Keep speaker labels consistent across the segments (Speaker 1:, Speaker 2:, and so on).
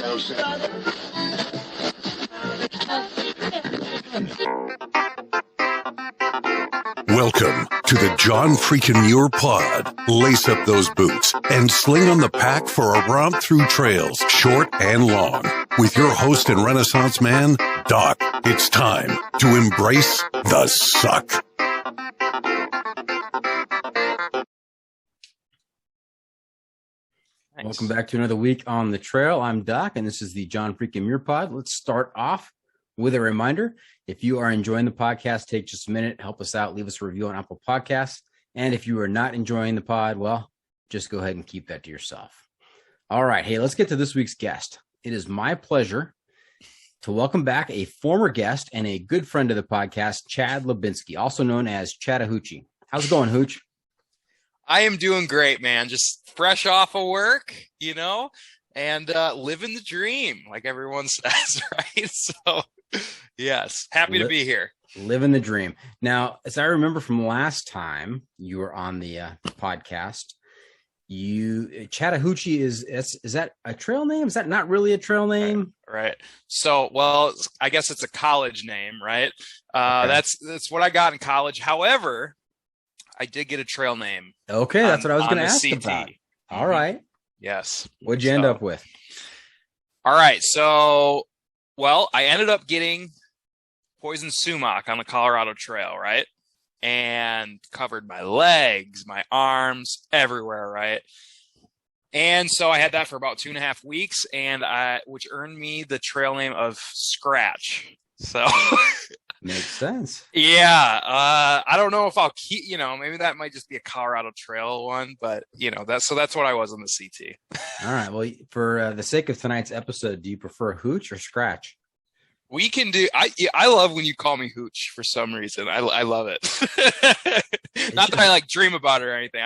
Speaker 1: Welcome to the John Freakin' Muir Pod. Lace up those boots and sling on the pack for a romp through trails, short and long. With your host and Renaissance man, Doc. It's time to embrace the suck.
Speaker 2: Nice. Welcome back to another week on the trail. I'm Doc, and this is the John Freakin' Muir Pod. Let's start off with a reminder. If you are enjoying the podcast, take just a minute, help us out, leave us a review on Apple Podcasts. And if you are not enjoying the pod, well, just go ahead and keep that to yourself. All right. Hey, let's get to this week's guest. It is my pleasure to welcome back a former guest and a good friend of the podcast, Chad Lubinski, also known as Chattahoochee. How's it going, Hooch?
Speaker 3: I am doing great, man. Just fresh off of work, and living the dream, like everyone says, right? So, yes, happy to be here.
Speaker 2: Living the dream. Now, as I remember from last time you were on the podcast, Chattahoochee is that a trail name? Is that not really a trail name?
Speaker 3: Right. So, well, I guess it's a college name, right?
Speaker 2: Okay.
Speaker 3: That's what I got in college. However, I did get a trail name.
Speaker 2: Okay, that's what I was going to ask about. All right.
Speaker 3: Yes.
Speaker 2: What'd you end up with?
Speaker 3: All right. So, well, I ended up getting poison sumac on the Colorado Trail, right? And covered my legs, my arms, everywhere, right? And so I had that for about 2.5 weeks, which earned me the trail name of Scratch. So
Speaker 2: makes sense.
Speaker 3: Yeah. I don't know if I'll keep, maybe that might just be a Colorado Trail one, but that's what I was on the CT.
Speaker 2: All right. Well, for the sake of tonight's episode, do you prefer Hooch or Scratch?
Speaker 3: We can do. I love when you call me Hooch for some reason. I love it. Not that I dream about it or anything.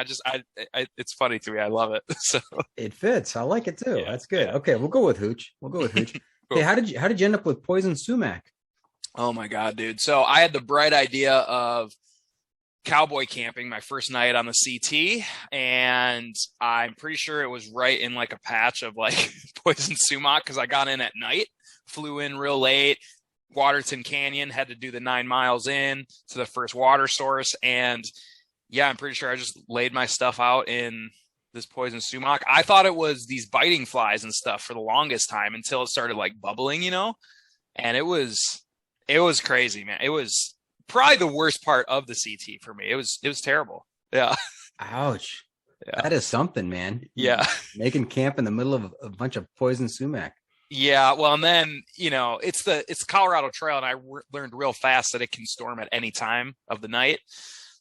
Speaker 3: It's funny to me. I love it. So
Speaker 2: it fits. I like it too.
Speaker 3: Yeah,
Speaker 2: that's good.
Speaker 3: yeah.
Speaker 2: Okay, we'll go with Hooch.
Speaker 3: Cool.
Speaker 2: Hey, how did you end up with poison sumac?
Speaker 3: Oh my God, dude. So I had the bright idea of cowboy camping my first night on the CT, and I'm pretty sure it was right in a patch of poison sumac because I got in at night. Flew in real late, Waterton Canyon, had to do the 9 miles in to the first water source. And yeah, I'm pretty sure I just laid my stuff out in this poison sumac. I thought it was these biting flies and stuff for the longest time until it started bubbling, and it was crazy, man. It was probably the worst part of the CT for me. It was terrible. Yeah.
Speaker 2: Ouch.
Speaker 3: Yeah.
Speaker 2: That is something, man.
Speaker 3: Yeah.
Speaker 2: Making camp in the middle of a bunch of poison sumac.
Speaker 3: Yeah, well, and then, it's Colorado Trail, and I learned real fast that it can storm at any time of the night.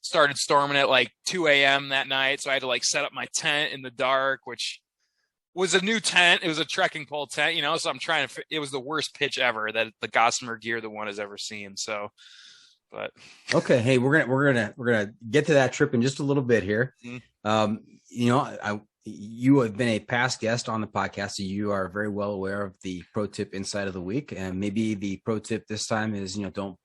Speaker 3: Started storming at 2 a.m. that night, so I had to set up my tent in the dark, which was a new tent. It was a trekking pole tent, so I'm trying to, it was the worst pitch ever that the Gossamer Gear the one has ever seen, so, but. Okay,
Speaker 2: hey, we're gonna get to that trip in just a little bit here.
Speaker 3: Mm-hmm.
Speaker 2: You have been a past guest on the podcast, so you are very well aware of the pro tip inside of the week. And maybe the pro tip this time is, don't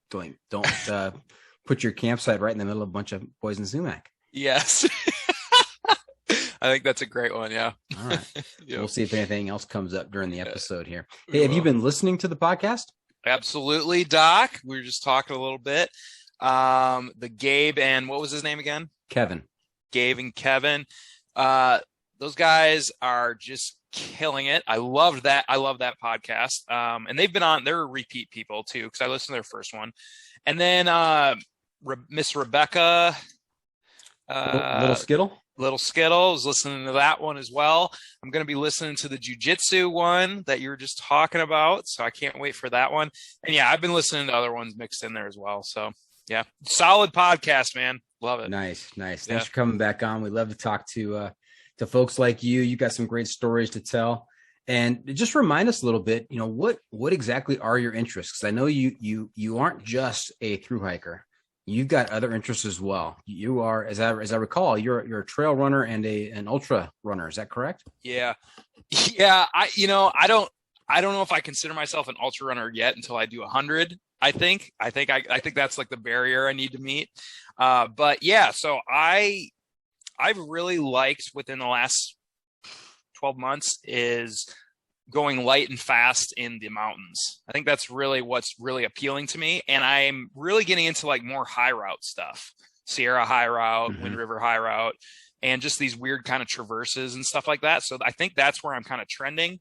Speaker 2: put your campsite right in the middle of a bunch of poison sumac.
Speaker 3: Yes. I think that's a great one. Yeah.
Speaker 2: All right.
Speaker 3: Yep.
Speaker 2: We'll see if anything else comes up during the episode here. Hey, have you been listening to the podcast?
Speaker 3: Absolutely, Doc. We were just talking a little bit. The Gabe and what was his name again?
Speaker 2: Kevin.
Speaker 3: Gabe and Kevin. Those guys are just killing it. I love that podcast. And they're repeat people too, because I listened to their first one. And then Miss Rebecca,
Speaker 2: Little Skittle
Speaker 3: was listening to that one as well. I'm going to be listening to the jiu-jitsu one that you were just talking about. So I can't wait for that one. And yeah, I've been listening to other ones mixed in there as well. So yeah, solid podcast, man. Love it.
Speaker 2: Nice. Thanks for coming back on. We love to talk to folks like you. You got some great stories to tell, and just remind us a little bit. What exactly are your interests? Because I know you aren't just a thru hiker. You've got other interests as well. You are, as I recall, you're a trail runner and an ultra runner. Is that correct?
Speaker 3: Yeah. I don't know if I consider myself an ultra runner yet until I do 100. I think that's the barrier I need to meet. But yeah, so I've really liked within the last 12 months is going light and fast in the mountains. I think that's really what's really appealing to me. And I'm really getting into like more high route stuff, Sierra high route, Wind River high route, and just these weird kind of traverses and stuff like that. So I think that's where I'm kind of trending,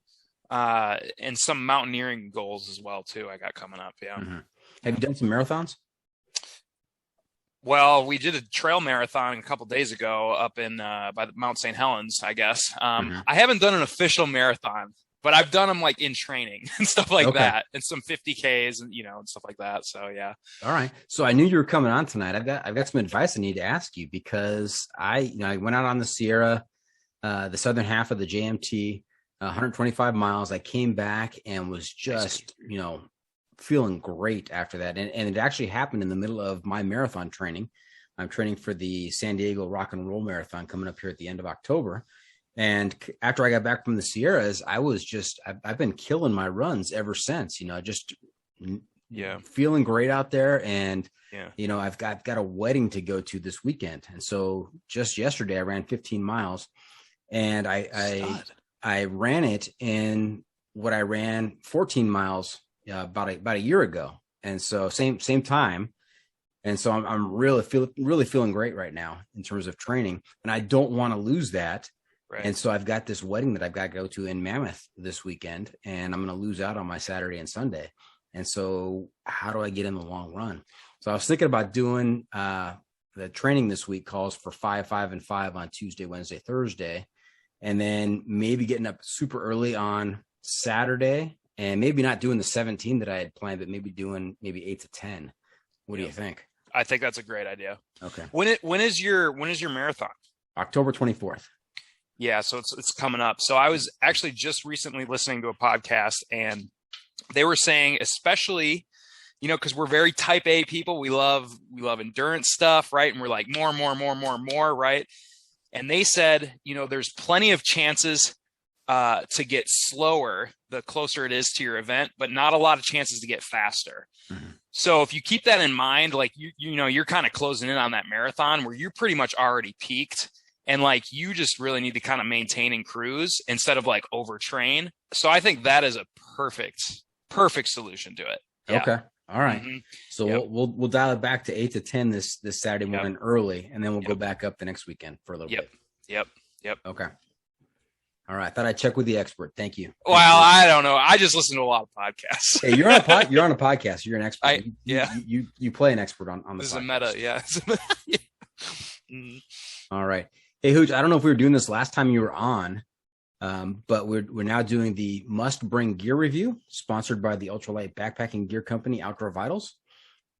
Speaker 3: and some mountaineering goals as well too. I got coming up. Yeah.
Speaker 2: Have you done some marathons?
Speaker 3: Well, we did a trail marathon a couple days ago up in by the Mount St. Helens, I guess. I haven't done an official marathon, but I've done them like in training and stuff like that, and some 50Ks and and stuff like that. So yeah.
Speaker 2: All right. So I knew you were coming on tonight. I've got some advice I need to ask you, because I went out on the Sierra, the southern half of the JMT, 125 miles. I came back and was just feeling great after that. And it actually happened in the middle of my marathon training. I'm training for the San Diego Rock and Roll Marathon coming up here at the end of October. And after I got back from the Sierras, I've been killing my runs ever since, just feeling great out there. And, I've got a wedding to go to this weekend. And so just yesterday I ran 15 miles, and I ran it in what I ran 14 miles about a year ago. And so same time. And so I'm really feeling great right now in terms of training, and I don't want to lose that. Right. And so I've got this wedding that I've got to go to in Mammoth this weekend, and I'm going to lose out on my Saturday and Sunday. And so how do I get in the long run? So I was thinking about doing the training this week calls for 5, 5, and 5 on Tuesday, Wednesday, Thursday, and then maybe getting up super early on Saturday, and maybe not doing the 17 that I had planned, but maybe doing 8 to 10. What do you think?
Speaker 3: I think that's a great idea.
Speaker 2: Okay.
Speaker 3: When is your marathon?
Speaker 2: October 24th.
Speaker 3: Yeah, so it's coming up. So I was actually just recently listening to a podcast, and they were saying, especially, because we're very type A people, we love endurance stuff, right? And we're like more, right? And they said, there's plenty of chances to get slower the closer it is to your event, but not a lot of chances to get faster. So if you keep that in mind, like you're kind of closing in on that marathon where you're pretty much already peaked, and like you just really need to kind of maintain and cruise instead of like overtrain. So I think that is a perfect solution to it. Yeah.
Speaker 2: Okay. All right. So we'll dial it back to 8 to 10 this Saturday morning early, and then we'll go back up the next weekend for a little bit. Yep. Okay. All right. I thought I'd check with the expert. Thank you.
Speaker 3: Well, I don't know. I just listen to a lot of podcasts.
Speaker 2: Hey, you're on a podcast. You're an expert. You play an expert on the
Speaker 3: this
Speaker 2: podcast.
Speaker 3: Is a meta. Yeah.
Speaker 2: All right. Hey, Hooch, I don't know if we were doing this last time you were on, but we're now doing the Must Bring Gear review, sponsored by the ultralight backpacking gear company, Outdoor Vitals.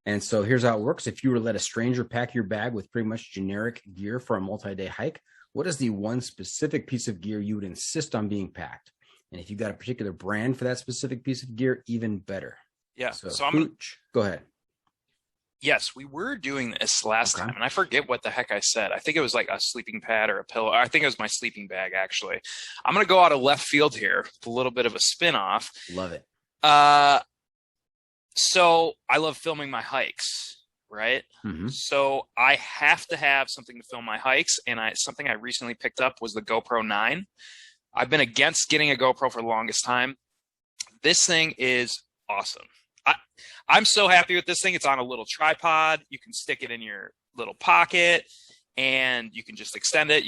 Speaker 2: And so here's how it works. If you were to let a stranger pack your bag with pretty much generic gear for a multi-day hike, what is the one specific piece of gear you would insist on being packed? And if you got a particular brand for that specific piece of gear, even better.
Speaker 3: Yeah.
Speaker 2: So Hooch, go ahead.
Speaker 3: Yes, we were doing this last time, and I forget what the heck I said. I think it was like a sleeping pad or a pillow. I think it was my sleeping bag, actually. I'm going to go out of left field here with a little bit of a spin-off.
Speaker 2: Love it.
Speaker 3: So I love filming my hikes, right? So I have to have something to film my hikes, and something I recently picked up was the GoPro 9. I've been against getting a GoPro for the longest time. This thing is awesome. I'm so happy with this thing. It's on a little tripod. You can stick it in your little pocket, and you can just extend it.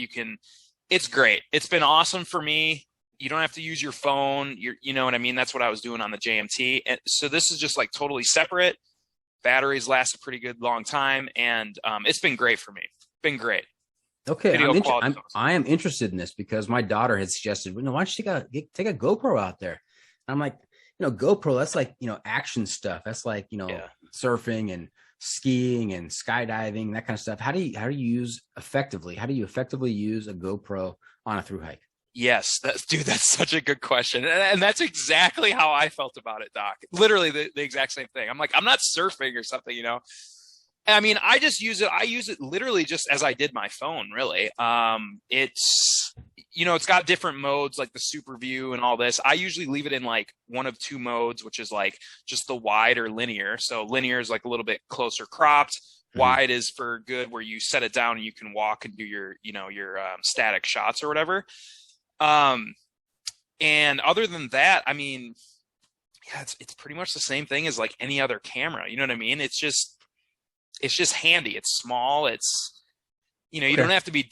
Speaker 3: It's great. It's been awesome for me. You don't have to use your phone. You know what I mean? That's what I was doing on the JMT. And so this is just like totally separate. Batteries last a pretty good long time, and it's been great for me. Been great.
Speaker 2: Okay, I am interested in this because my daughter had suggested, why don't you take a GoPro out there? And I'm like, GoPro, that's like, action stuff. That's like, surfing and skiing and skydiving, that kind of stuff. How do you use effectively? How do you effectively use a GoPro on a thru hike?
Speaker 3: Yes, that's such a good question. And that's exactly how I felt about it, Doc. Literally the exact same thing. I'm like, I'm not surfing or something, I mean, I just use it. I use it literally just as I did my phone, really. It's got different modes like the super view and all this. I usually leave it in like one of two modes, which is like just the wide or linear. So linear is like a little bit closer cropped. Wide is for good where you set it down and you can walk and do your static shots or whatever. And other than that, I mean, yeah, it's pretty much the same thing as like any other camera. You know what I mean? It's just handy. It's small. It's, you know, you don't have to be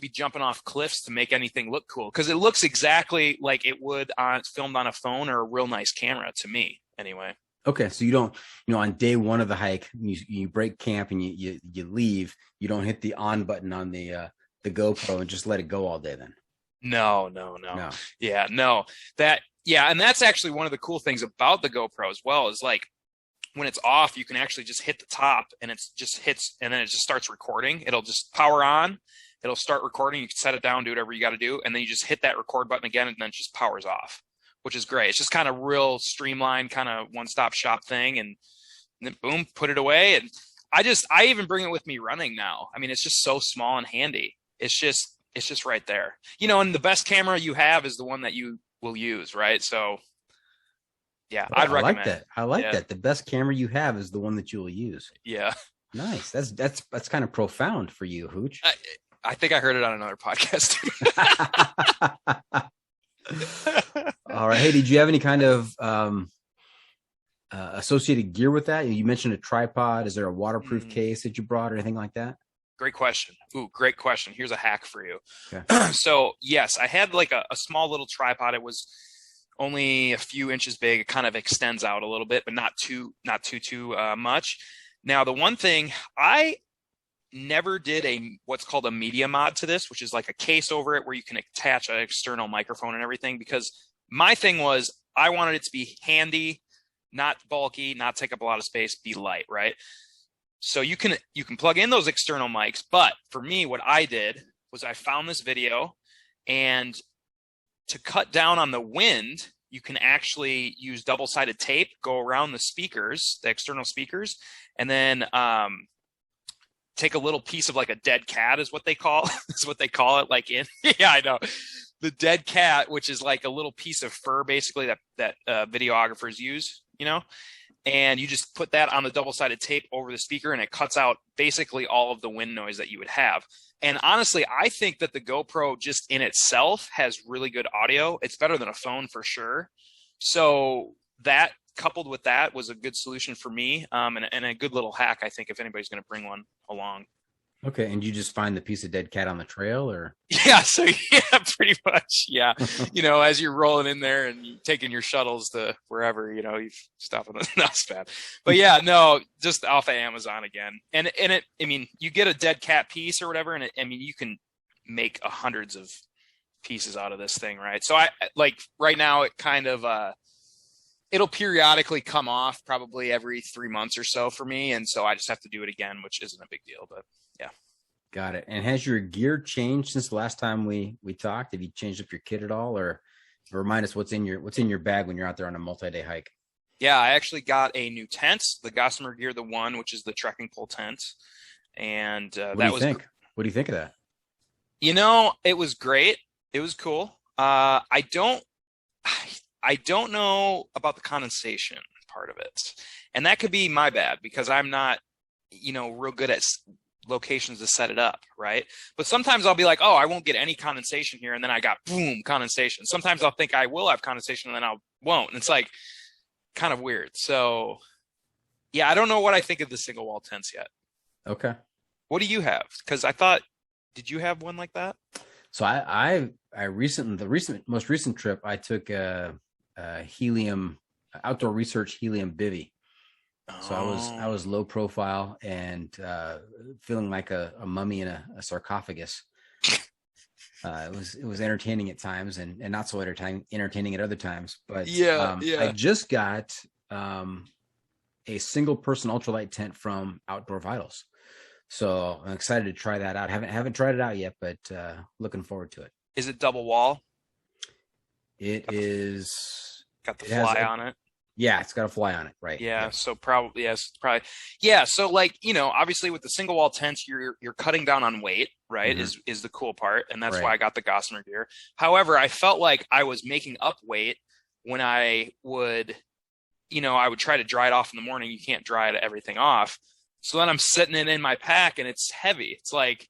Speaker 3: jumping off cliffs to make anything look cool, because it looks exactly like it would filmed on a phone or a real nice camera to me anyway.
Speaker 2: Okay. So you don't, you know, on day one of the hike, you break camp and you leave, you don't hit the on button on the GoPro and just let it go all day then.
Speaker 3: No. Yeah, no. And that's actually one of the cool things about the GoPro as well, is like when it's off, you can actually just hit the top and it just hits, and then it just starts recording. It'll just power on. It'll start recording. You can set it down, do whatever you got to do. And then you just hit that record button again, and then it just powers off, which is great. It's just kind of real streamlined, kind of one-stop shop thing. And then boom, put it away. And I even bring it with me running now. I mean, it's just so small and handy. It's just right there, you know, and the best camera you have is the one that you will use. Right. So yeah, I'd recommend that.
Speaker 2: I like that. The best camera you have is the one that you will use.
Speaker 3: Yeah.
Speaker 2: Nice. That's kind of profound for you, Hooch.
Speaker 3: I think I heard it on another podcast.
Speaker 2: All right. Hey, did you have any kind of associated gear with that? You mentioned a tripod. Is there a waterproof case that you brought or anything like that?
Speaker 3: Great question. Ooh, great question. Here's a hack for you.
Speaker 2: Okay.
Speaker 3: So yes, I had like a small little tripod. It was only a few inches big. It kind of extends out a little bit, but not too much. Now, the one thing, I never did what's called a media mod to this, which is like a case over it where you can attach an external microphone and everything, because my thing was I wanted it to be handy, not bulky, not take up a lot of space, be light, right? So you can plug in those external mics, but for me, what I did was I found this video, and to cut down on the wind, you can actually use double-sided tape, go around the speakers, the external speakers, and then take a little piece of like a dead cat is what they call it. Like in, yeah, I know, the dead cat, which is like a little piece of fur, basically that videographers use, you know, and you just put that on the double-sided tape over the speaker, and it cuts out basically all of the wind noise that you would have. And honestly, I think that the GoPro just in itself has really good audio. It's better than a phone for sure. So that coupled with that was a good solution for me, and a good little hack, I think, if anybody's going to bring one along.
Speaker 2: Okay. And you just find the piece of dead cat on the trail, or?
Speaker 3: Yeah. So yeah, pretty much. Yeah. You know, as you're rolling in there and taking your shuttles to wherever, you know, you stop on the nuts bad. But yeah, no, just off of Amazon again. And it, I mean, you get a dead cat piece or whatever, and you can make hundreds of pieces out of this thing. Right. So I like right now it kind of, it'll periodically come off probably every 3 months or so for me. And so I just have to do it again, which isn't a big deal, but yeah.
Speaker 2: Got it. And has your gear changed since the last time we talked? Have you changed up your kit at all, or remind us what's in your bag when you're out there on a multi-day hike?
Speaker 3: Yeah, I actually got a new tent, the Gossamer Gear, the one, which is the trekking pole tent. And
Speaker 2: what do you think of that?
Speaker 3: You know, it was great. It was cool. I don't know about the condensation part of it. And that could be my bad, because I'm not, you know, real good at locations to set it up, right? But sometimes I'll be like, oh, I won't get any condensation here, and then I got boom condensation. Sometimes I'll think I will have condensation, and then I won't, and it's like kind of weird. So yeah, I don't know what I think of the single wall tents yet.
Speaker 2: Okay.
Speaker 3: What do you have? Because did you have one like that?
Speaker 2: So I most recent trip, I took a helium outdoor research helium bivvy. So I was low profile and feeling like a mummy in a sarcophagus. It was entertaining at times and not so entertaining at other times. But I just got a single person ultralight tent from Outdoor Vitals. So I'm excited to try that out. Haven't tried it out yet, but looking forward to it.
Speaker 3: Is it double wall?
Speaker 2: It is.
Speaker 3: Got the fly on it.
Speaker 2: Yeah, it's got a fly on it, right?
Speaker 3: Yeah, so probably yes, probably. Yeah, so like, you know, obviously with the single wall tents, you're cutting down on weight, right? Mm-hmm. Is the cool part, and that's why I got the Gossamer Gear. However, I felt like I was making up weight when I would try to dry it off in the morning. You can't dry everything off. So then I'm sitting it in my pack and it's heavy. It's like,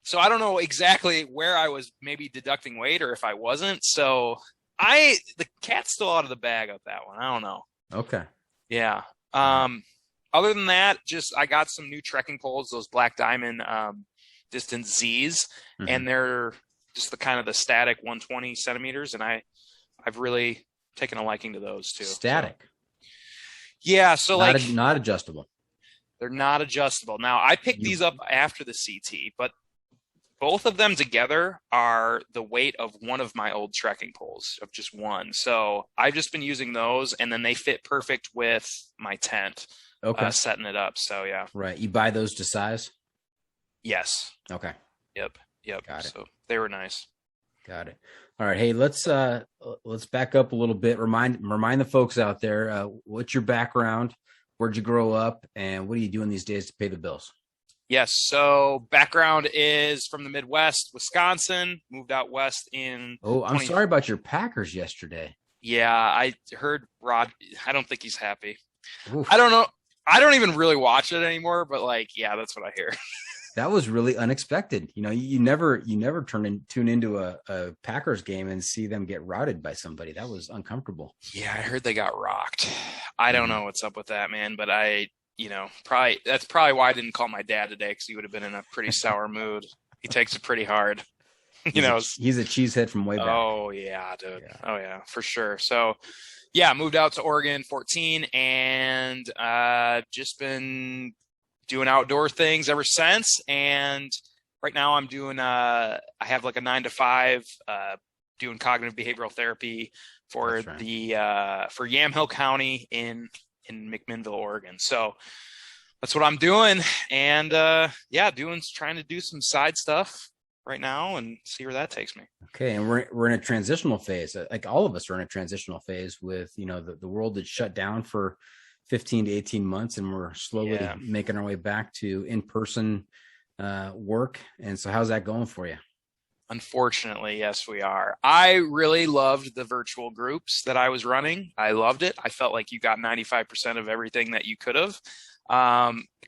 Speaker 3: so I don't know exactly where I was maybe deducting weight or if I wasn't. So The cat's still out of the bag with that one. I don't know.
Speaker 2: Okay.
Speaker 3: Yeah. Other than that, I got some new trekking poles, those Black Diamond Distance Z's, and they're just the static 120 centimeters, and I've really taken a liking to those too.
Speaker 2: Static.
Speaker 3: So, yeah, so
Speaker 2: not adjustable.
Speaker 3: They're not adjustable. Now, I picked these up after the CT, but both of them together are the weight of one of my old trekking poles, of just one. So I've just been using those, and then they fit perfect with my tent.
Speaker 2: Okay.
Speaker 3: Setting it up. So yeah.
Speaker 2: Right. You buy those to size?
Speaker 3: Yes.
Speaker 2: Okay.
Speaker 3: Yep.
Speaker 2: Got it.
Speaker 3: So they were nice.
Speaker 2: Got it. All right. Hey, let's back up a little bit. Remind the folks out there, what's your background? Where'd you grow up? And what are you doing these days to pay the bills?
Speaker 3: Yes. So background is from the Midwest, Wisconsin, moved out west in.
Speaker 2: Oh, I'm sorry about your Packers yesterday.
Speaker 3: Yeah. I heard Rod. I don't think he's happy.
Speaker 2: Oof.
Speaker 3: I don't know. I don't even really watch it anymore, but yeah, that's what I hear.
Speaker 2: That was really unexpected. You never tune into a Packers game and see them get routed by somebody. That was uncomfortable.
Speaker 3: Yeah, I heard they got rocked. I don't know what's up with that, man, but that's probably why I didn't call my dad today, because he would have been in a pretty sour mood. He takes it pretty hard.
Speaker 2: He's a cheesehead from way back.
Speaker 3: Oh yeah, dude. Yeah. Oh yeah, for sure. So yeah, moved out to Oregon 14, and just been doing outdoor things ever since. And right now I'm doing I have like a 9 to 5 doing cognitive behavioral therapy for for Yamhill County in McMinnville, Oregon. So that's what I'm doing. And trying to do some side stuff right now and see where that takes me.
Speaker 2: Okay. And we're in a transitional phase. Like all of us are in a transitional phase with, the world that's shut down for 15 to 18 months, and we're slowly making our way back to in-person work. And so how's that going for you?
Speaker 3: Unfortunately, yes, we are. I really loved the virtual groups that I was running. I loved it. I felt like you got 95% of everything that you could have.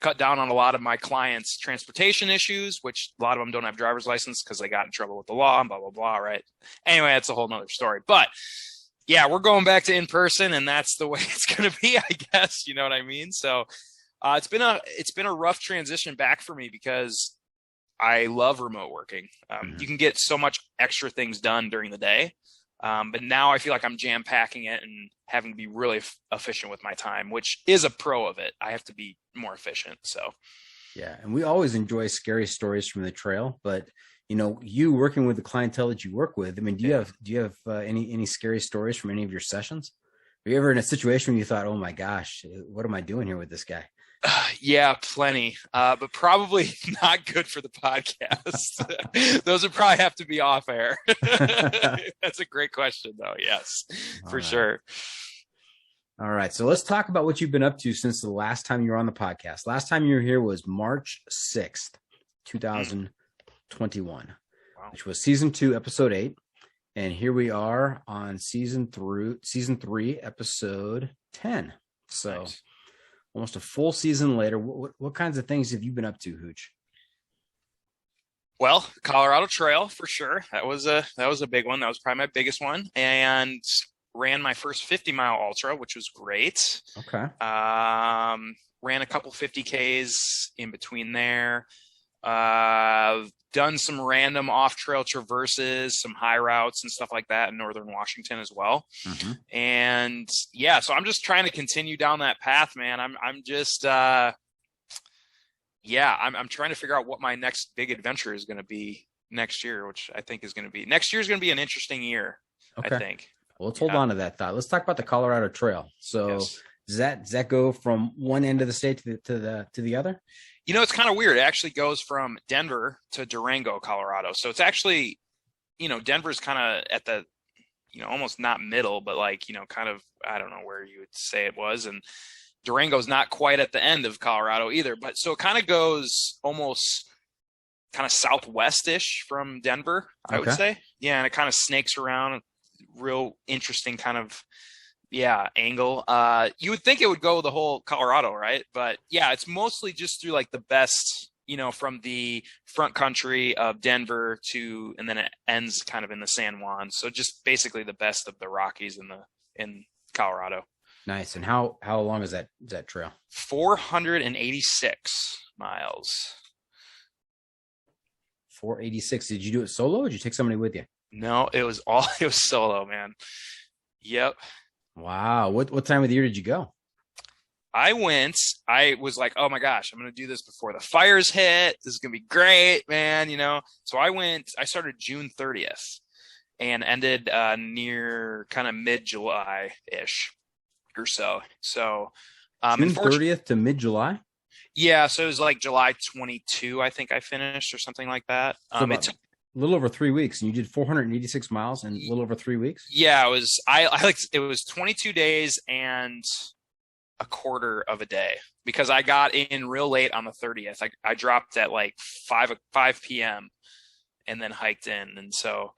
Speaker 3: Cut down on a lot of my clients' transportation issues, which a lot of them don't have driver's license because they got in trouble with the law and blah, blah, blah, right? Anyway, that's a whole nother story. But yeah, we're going back to in person, and that's the way it's going to be, I guess. You know what I mean? So it's been a rough transition back for me because I love remote working. You can get so much extra things done during the day. But now I feel like I'm jam packing it and having to be really efficient with my time, which is a pro of it. I have to be more efficient. So,
Speaker 2: yeah. And we always enjoy scary stories from the trail, but you working with the clientele that you work with, I mean, do you have any scary stories from any of your sessions? Are you ever in a situation where you thought, oh my gosh, what am I doing here with this guy?
Speaker 3: Yeah, plenty, but probably not good for the podcast. Those would probably have to be off air. That's a great question, though. Yes, for sure.
Speaker 2: All right. So let's talk about what you've been up to since the last time you were on the podcast. Last time you were here was March 6th, 2021, which was season 2, episode 8. And here we are on season 3, episode 10. So nice. Almost a full season later. What kinds of things have you been up to, Hooch?
Speaker 3: Well, Colorado Trail for sure. That was a big one. That was probably my biggest one, and ran my first 50-mile ultra, which was great.
Speaker 2: Okay.
Speaker 3: Ran a couple 50Ks in between there. Done some random off-trail traverses, some high routes and stuff like that in northern Washington as well. Mm-hmm. And yeah, so I'm just trying to continue down that path, man. I'm trying to figure out what my next big adventure is going to be next year, which I think next year is going to be an interesting year. Okay. I think.
Speaker 2: Well, let's hold on to that thought. Let's talk about the Colorado Trail. So does that go from one end of the state to the other?
Speaker 3: It's kind of weird. It actually goes from Denver to Durango, Colorado. So it's actually, Denver's kind of at the, almost not middle, but kind of, I don't know where you would say it was. And Durango's not quite at the end of Colorado either. But so it kind of goes almost kind of southwest-ish from Denver, I would say. Yeah, and it kind of snakes around, real interesting kind of, angle. You would think it would go the whole Colorado, right? But yeah, it's mostly just through like the best from the front country of Denver and then it ends kind of in the San Juan. So just basically the best of the Rockies in Colorado.
Speaker 2: Nice. And how long is that trail?
Speaker 3: 486 miles.
Speaker 2: 486. Did you do it solo or did you take somebody with you?
Speaker 3: No, it was solo, man. Yep.
Speaker 2: Wow. What time of the year did you go?
Speaker 3: I was like, oh my gosh, I'm going to do this before the fires hit. This is going to be great, man. So I started June 30th and ended near kind of mid-July ish or so. So,
Speaker 2: June 30th to mid-July.
Speaker 3: Yeah. So it was like July 22, I think I finished or something like that.
Speaker 2: So a little over 3 weeks, and you did 486 miles in a little over 3 weeks.
Speaker 3: Yeah, it was 22 days and a quarter of a day because I got in real late on the 30th. I dropped at like 5 p.m. and then hiked in. And so,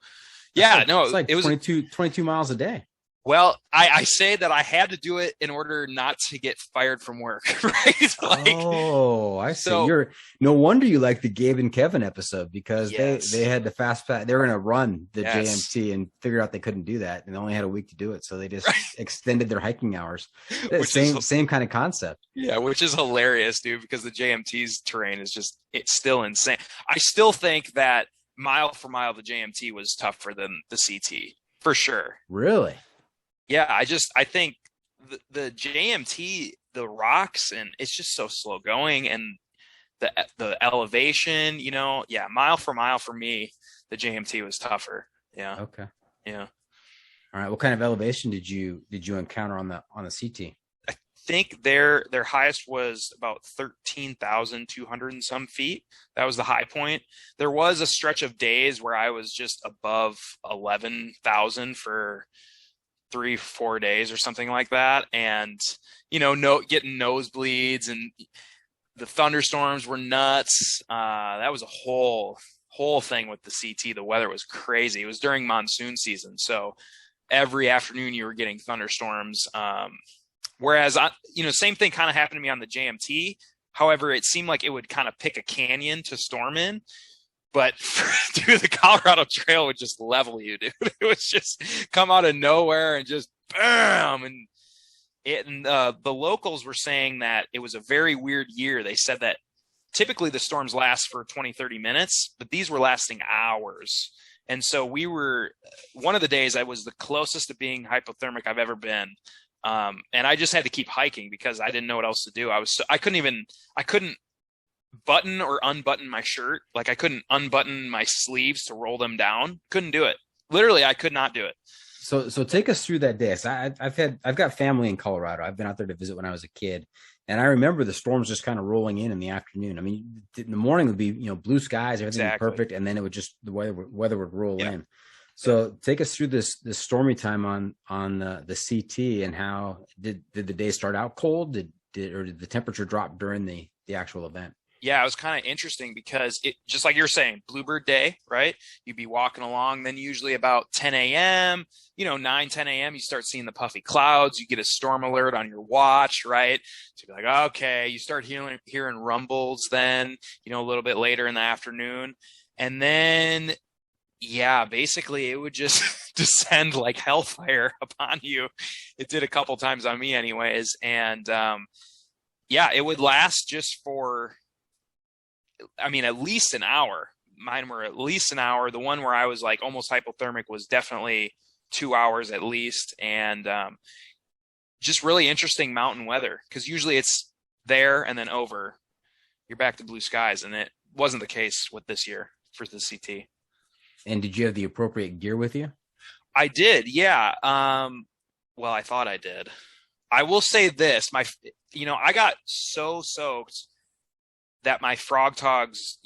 Speaker 3: yeah,
Speaker 2: it was 22 miles a day.
Speaker 3: Well, I say that I had to do it in order not to get fired from work, right?
Speaker 2: I see. So, no wonder you like the Gabe and Kevin episode because
Speaker 3: yes.
Speaker 2: they had the fast pass. They were going to run the JMT and figured out they couldn't do that, and they only had a week to do it, so they just extended their hiking hours. Same kind of concept.
Speaker 3: Yeah, which is hilarious, dude, because the JMT's terrain is it's still insane. I still think that mile for mile the JMT was tougher than the CT for sure.
Speaker 2: Really?
Speaker 3: Yeah, I think the JMT, the rocks, and it's just so slow going, and the elevation, mile for mile for me, the JMT was tougher. Yeah.
Speaker 2: Okay.
Speaker 3: Yeah.
Speaker 2: All right. What kind of elevation did you encounter on the CT?
Speaker 3: I think their highest was about 13,200 and some feet. That was the high point. There was a stretch of days where I was just above 11,000 for 3-4 days or something like that, and getting nosebleeds, and the thunderstorms were nuts. That was a whole thing with the CT. The weather was crazy. It was during monsoon season, so every afternoon you were getting thunderstorms. Whereas same thing kind of happened to me on the JMT. However, it seemed like it would kind of pick a canyon to storm in. But dude, the Colorado Trail would just level you, dude. It was just come out of nowhere and just bam. And the locals were saying that it was a very weird year. They said that typically the storms last for 20, 30 minutes, but these were lasting hours. And so one of the days I was the closest to being hypothermic I've ever been. And I just had to keep hiking because I didn't know what else to do. I couldn't button or unbutton my shirt. Like I couldn't unbutton my sleeves to roll them down. Couldn't do it. Literally, I could not do it.
Speaker 2: So take us through that day. So I've got family in Colorado. I've been out there to visit when I was a kid, and I remember the storms just kind of rolling in the afternoon. I mean, in the morning would be blue skies, everything would be perfect, and then it would just the weather would roll in. So take us through this stormy time on the CT, and how did the day start out cold? Did the temperature drop during the actual event?
Speaker 3: Yeah, it was kind of interesting because it, just like you're saying, Bluebird Day, right? You'd be walking along, then usually about 10 a.m., 9, 10 a.m., you start seeing the puffy clouds. You get a storm alert on your watch, right? So you're like, okay, you start hearing rumbles then, a little bit later in the afternoon. And then, yeah, basically it would just descend like hellfire upon you. It did a couple times on me anyways. And, it would last just for, at least an hour. Mine were at least an hour. The one where I was like almost hypothermic was definitely 2 hours at least. And just really interesting mountain weather, because usually it's there and then over. You're back to blue skies, and it wasn't the case with this year for the CT.
Speaker 2: And did you have the appropriate gear with you?
Speaker 3: I did, yeah. Well, I thought I did. I will say this, I got so soaked that my Frog Togs,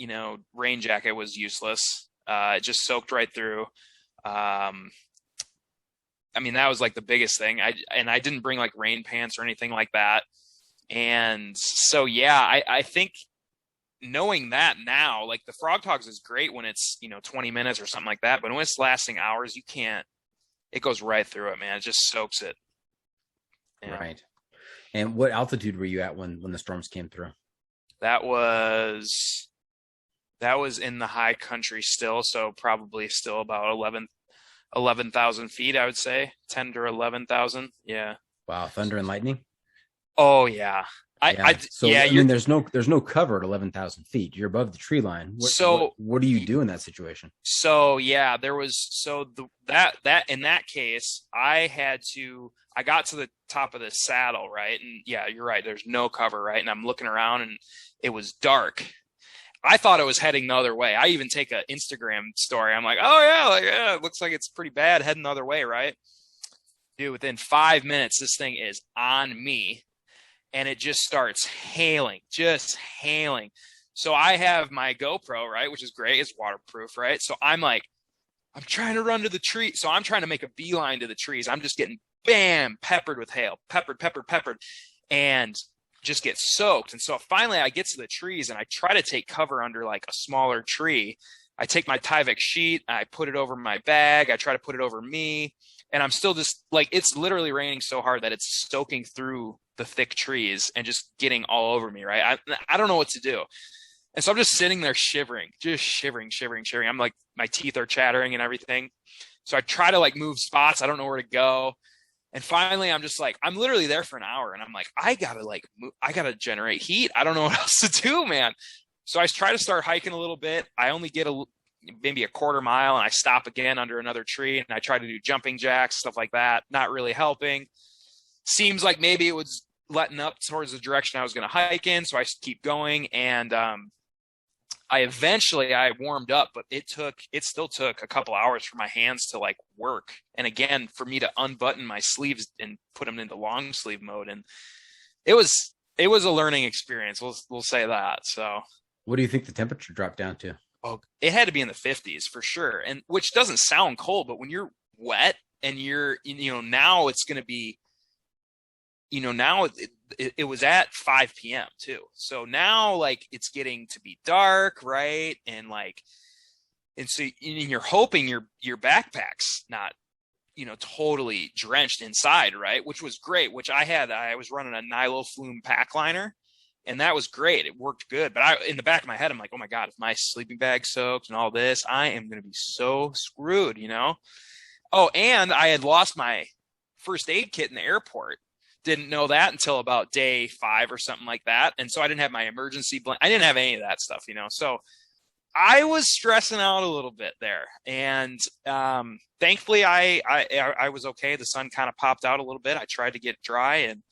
Speaker 3: rain jacket was useless. It just soaked right through. That was like the biggest thing. I didn't bring like rain pants or anything like that. And so, yeah, I think knowing that now, like the Frog Togs is great when it's, 20 minutes or something like that. But when it's lasting hours, it goes right through it, man. It just soaks it. Yeah.
Speaker 2: Right. And what altitude were you at when the storms came through?
Speaker 3: That was That was in the high country still, so probably still about 11,000 feet, I would say, 10 to 11,000. Yeah.
Speaker 2: Wow, thunder and lightning.
Speaker 3: Oh yeah.
Speaker 2: Yeah. So
Speaker 3: yeah,
Speaker 2: I mean, there's no cover at 11,000 feet. You're above the tree line. What do you do in that situation?
Speaker 3: So yeah, that in that case, I got to the top of the saddle, right? And yeah, you're right. There's no cover, right? And I'm looking around and it was dark. I thought it was heading the other way. I even take an Instagram story. I'm like, oh yeah, it looks like it's pretty bad heading the other way, right? Dude, within 5 minutes, this thing is on me and it just starts hailing. So I have my GoPro, right, which is great. It's waterproof, right? So I'm trying to run to the tree. So I'm trying to make a beeline to the trees. I'm just getting peppered with hail, peppered, and just get soaked. And so finally I get to the trees and I try to take cover under like a smaller tree. I take my Tyvek sheet, I put it over my bag, I try to put it over me, and I'm still just like, it's literally raining so hard that it's soaking through the thick trees and just getting all over me, right? I don't know what to do. And so I'm just sitting there shivering. I'm like, my teeth are chattering and everything. So I try to like move spots. I don't know where to go. And finally, I'm just like, I'm literally there for an hour. And I'm like, I gotta generate heat. I don't know what else to do, man. So I try to start hiking a little bit. I only get maybe a quarter mile and I stop again under another tree. And I try to do jumping jacks, stuff like that. Not really helping. Seems like maybe it was letting up towards the direction I was going to hike in. So I keep going. And I warmed up, but it still took a couple hours for my hands to like work. And again, for me to unbutton my sleeves and put them into long sleeve mode. And it was a learning experience. We'll say that. So
Speaker 2: what do you think the temperature dropped down to?
Speaker 3: Oh, it had to be in the 50s for sure. And which doesn't sound cold, but when you're wet and now it's going to be, now it was at 5 p.m. too. So now like it's getting to be dark, right? And so you're hoping your backpack's not, totally drenched inside, right? Which was great, I was running a Nilo Flume pack liner and that was great. It worked good. But in the back of my head, I'm like, oh my God, if my sleeping bag's soaked and all this, I am going to be so screwed, Oh, and I had lost my first aid kit in the airport. Didn't know that until about day 5 or something like that. And so I didn't have my emergency blanket. I didn't have any of that stuff, So I was stressing out a little bit there. And thankfully I was okay. The sun kind of popped out a little bit. I tried to get dry and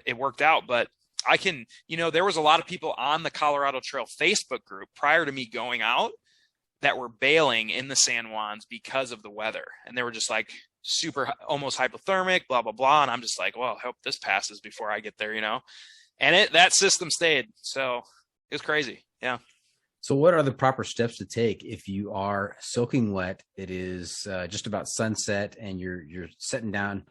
Speaker 3: it worked out. But there was a lot of people on the Colorado Trail Facebook group prior to me going out that were bailing in the San Juans because of the weather. And they were just like, super almost hypothermic, blah blah blah, and I'm just like, well, I hope this passes before I get there, and that system stayed, so it was crazy. Yeah.
Speaker 2: So what are the proper steps to take if you are soaking wet? It is just about sunset and you're sitting down,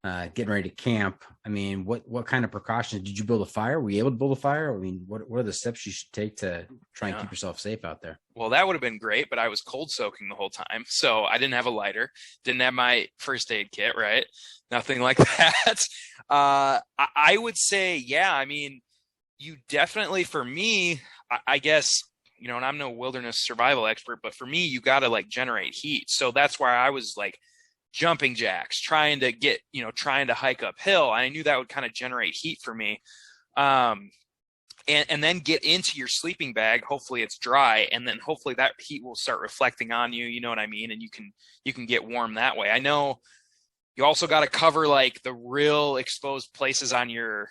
Speaker 2: getting ready to camp. I mean, what kind of precautions did you build a fire? Were you able to build a fire? I mean, what are the steps you should take to try and keep yourself safe out there?
Speaker 3: Well, that would have been great, but I was cold soaking the whole time. So I didn't have a lighter, didn't have my first aid kit, right? Nothing like that. I would say, yeah, I mean, you definitely, for me, I guess, and I'm no wilderness survival expert, but for me, you got to like generate heat. So that's why I was like jumping jacks, trying to hike uphill. I knew that would kind of generate heat for me. And then get into your sleeping bag. Hopefully it's dry. And then hopefully that heat will start reflecting on you. You know what I mean? And you can get warm that way. I know you also got to cover like the real exposed places on your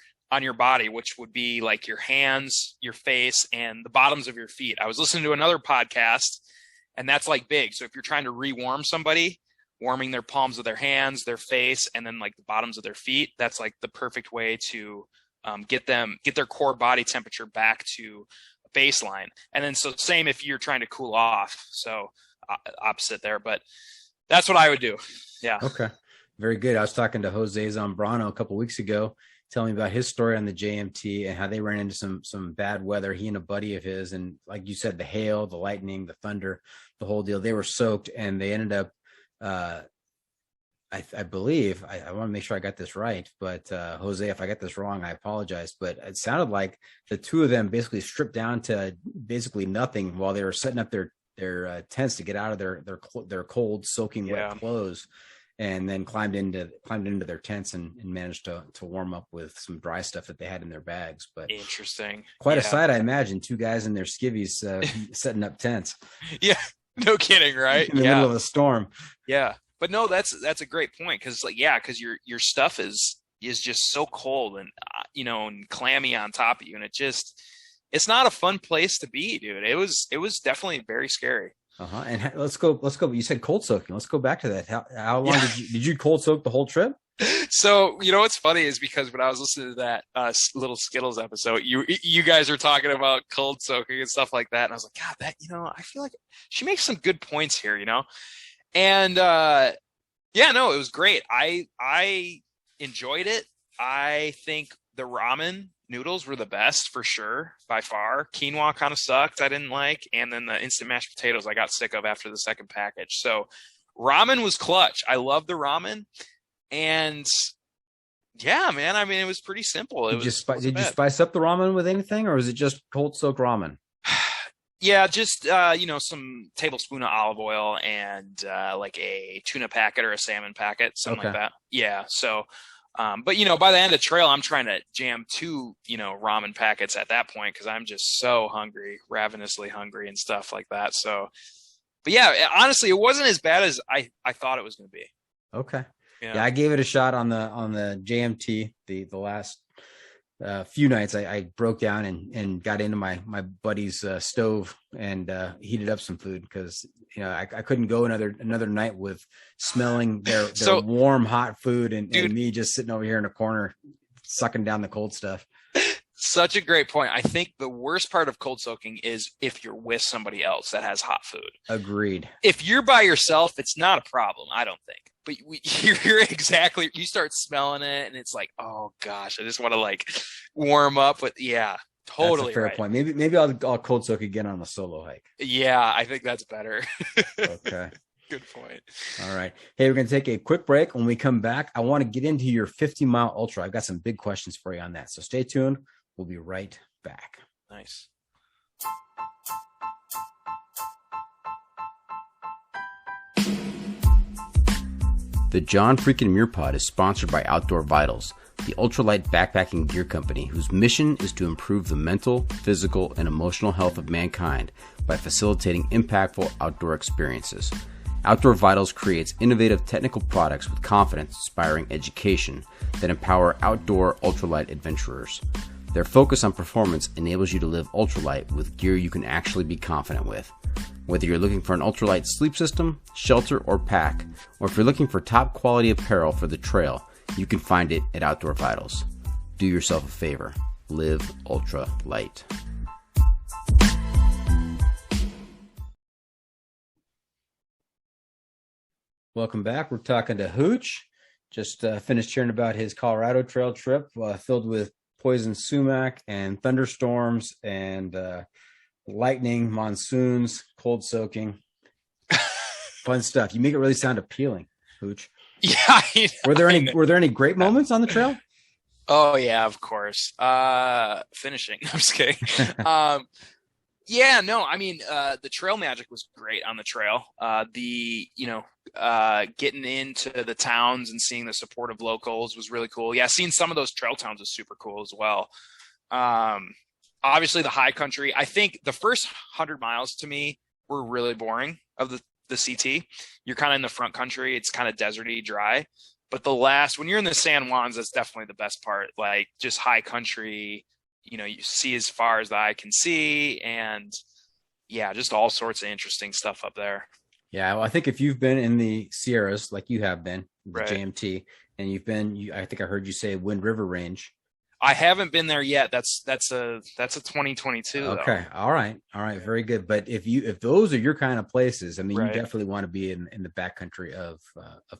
Speaker 3: body, which would be like your hands, your face, and the bottoms of your feet. I was listening to another podcast and that's like big. So if you're trying to rewarm somebody, warming their palms of their hands, their face, and then like the bottoms of their feet, that's like the perfect way to get their core body temperature back to a baseline. And then so same if you're trying to cool off. So opposite there, but that's what I would do. Yeah.
Speaker 2: Okay. Very good. I was talking to Jose Zambrano a couple of weeks ago, telling me about his story on the JMT and how they ran into some bad weather, he and a buddy of his. And like you said, the hail, the lightning, the thunder, the whole deal, they were soaked and they ended up I believe I want to make sure I got this right, but Jose, if I got this wrong, I apologize. But it sounded like the two of them basically stripped down to basically nothing while they were setting up their tents to get out of their cold, soaking wet clothes, and then climbed into their tents and managed to warm up with some dry stuff that they had in their bags. But
Speaker 3: interesting,
Speaker 2: quite a sight, I imagine. Two guys in their skivvies setting up tents.
Speaker 3: Yeah, no kidding, right?
Speaker 2: In the middle of a storm.
Speaker 3: Yeah. But no, that's a great point, because because your stuff is just so cold and and clammy on top of you, and it's not a fun place to be, dude. It was definitely very scary.
Speaker 2: And let's go. You said cold soaking. Let's go back to that. How long did you cold soak the whole trip?
Speaker 3: So what's funny is, because when I was listening to that little Skittles episode, you guys were talking about cold soaking and stuff like that, and I was like, God, that I feel like she makes some good points here, And no, it was great. I enjoyed it. I think the ramen noodles were the best for sure, by far. Quinoa kind of sucked, I didn't like, and then the instant mashed potatoes I got sick of after the second package. So ramen was clutch. I love the ramen, and yeah, man. I mean, it was pretty simple. Did you
Speaker 2: spice up the ramen with anything, or was it just cold soaked ramen?
Speaker 3: Yeah, just some tablespoon of olive oil and like a tuna packet or a salmon packet, something like that. Yeah. So, but by the end of the trail, I'm trying to jam 2 ramen packets at that point, because I'm just so hungry, ravenously hungry and stuff like that. So, but yeah, honestly, it wasn't as bad as I thought it was going to be.
Speaker 2: Okay. Yeah, I gave it a shot on the JMT the last few nights. I broke down and got into my buddy's stove and heated up some food, because I couldn't go another night with smelling their warm hot food and me just sitting over here in a corner sucking down the cold stuff.
Speaker 3: Such a great point. I think the worst part of cold soaking is if you're with somebody else that has hot food.
Speaker 2: Agreed.
Speaker 3: If you're by yourself, it's not a problem, I don't think. But you start smelling it and it's like, oh gosh, I just want to warm up. But yeah, totally.
Speaker 2: That's a fair point. Maybe I'll cold soak again on a solo hike.
Speaker 3: Yeah, I think that's better.
Speaker 2: Okay.
Speaker 3: Good point.
Speaker 2: All right. Hey, we're going to take a quick break. When we come back, I want to get into your 50-mile ultra. I've got some big questions for you on that. So stay tuned. We'll be right back.
Speaker 3: Nice.
Speaker 2: The John freaking Muir Pod is sponsored by Outdoor Vitals, the ultralight backpacking gear company whose mission is to improve the mental, physical, and emotional health of mankind by facilitating impactful outdoor experiences. Outdoor Vitals creates innovative technical products with confidence-inspiring education that empower outdoor ultralight adventurers. Their focus on performance enables you to live ultralight with gear you can actually be confident with. Whether you're looking for an ultralight sleep system, shelter, or pack, or if you're looking for top quality apparel for the trail, you can find it at Outdoor Vitals. Do yourself a favor. Live ultra light. Welcome back. We're talking to Hooch. Just finished hearing about his Colorado trail trip filled with poison sumac and thunderstorms and lightning, monsoons, cold soaking. Fun stuff. You make it really sound appealing, Hooch.
Speaker 3: Yeah.
Speaker 2: Were there any great moments on the trail?
Speaker 3: Oh yeah, of course. Finishing. I'm just kidding. Yeah, no, I mean, the trail magic was great on the trail. Getting into the towns and seeing the support of locals was really cool. Yeah, seeing some of those trail towns was super cool as well. Obviously the high country, I think the first 100 miles to me were really boring of the CT. You're kind of in the front country. It's kind of deserty, dry. But when you're in the San Juans, that's definitely the best part. Like just high country, you see as far as the eye can see, and yeah, just all sorts of interesting stuff up there.
Speaker 2: Yeah, well, I think if you've been in the Sierras like you have been, the
Speaker 3: right.
Speaker 2: JMT, and I think I heard you say Wind River Range.
Speaker 3: I haven't been there yet. That's a 2022.
Speaker 2: Okay.
Speaker 3: Though.
Speaker 2: All right. Very good. But if those are your kind of places, I mean,
Speaker 3: right.
Speaker 2: You definitely want to be in the backcountry of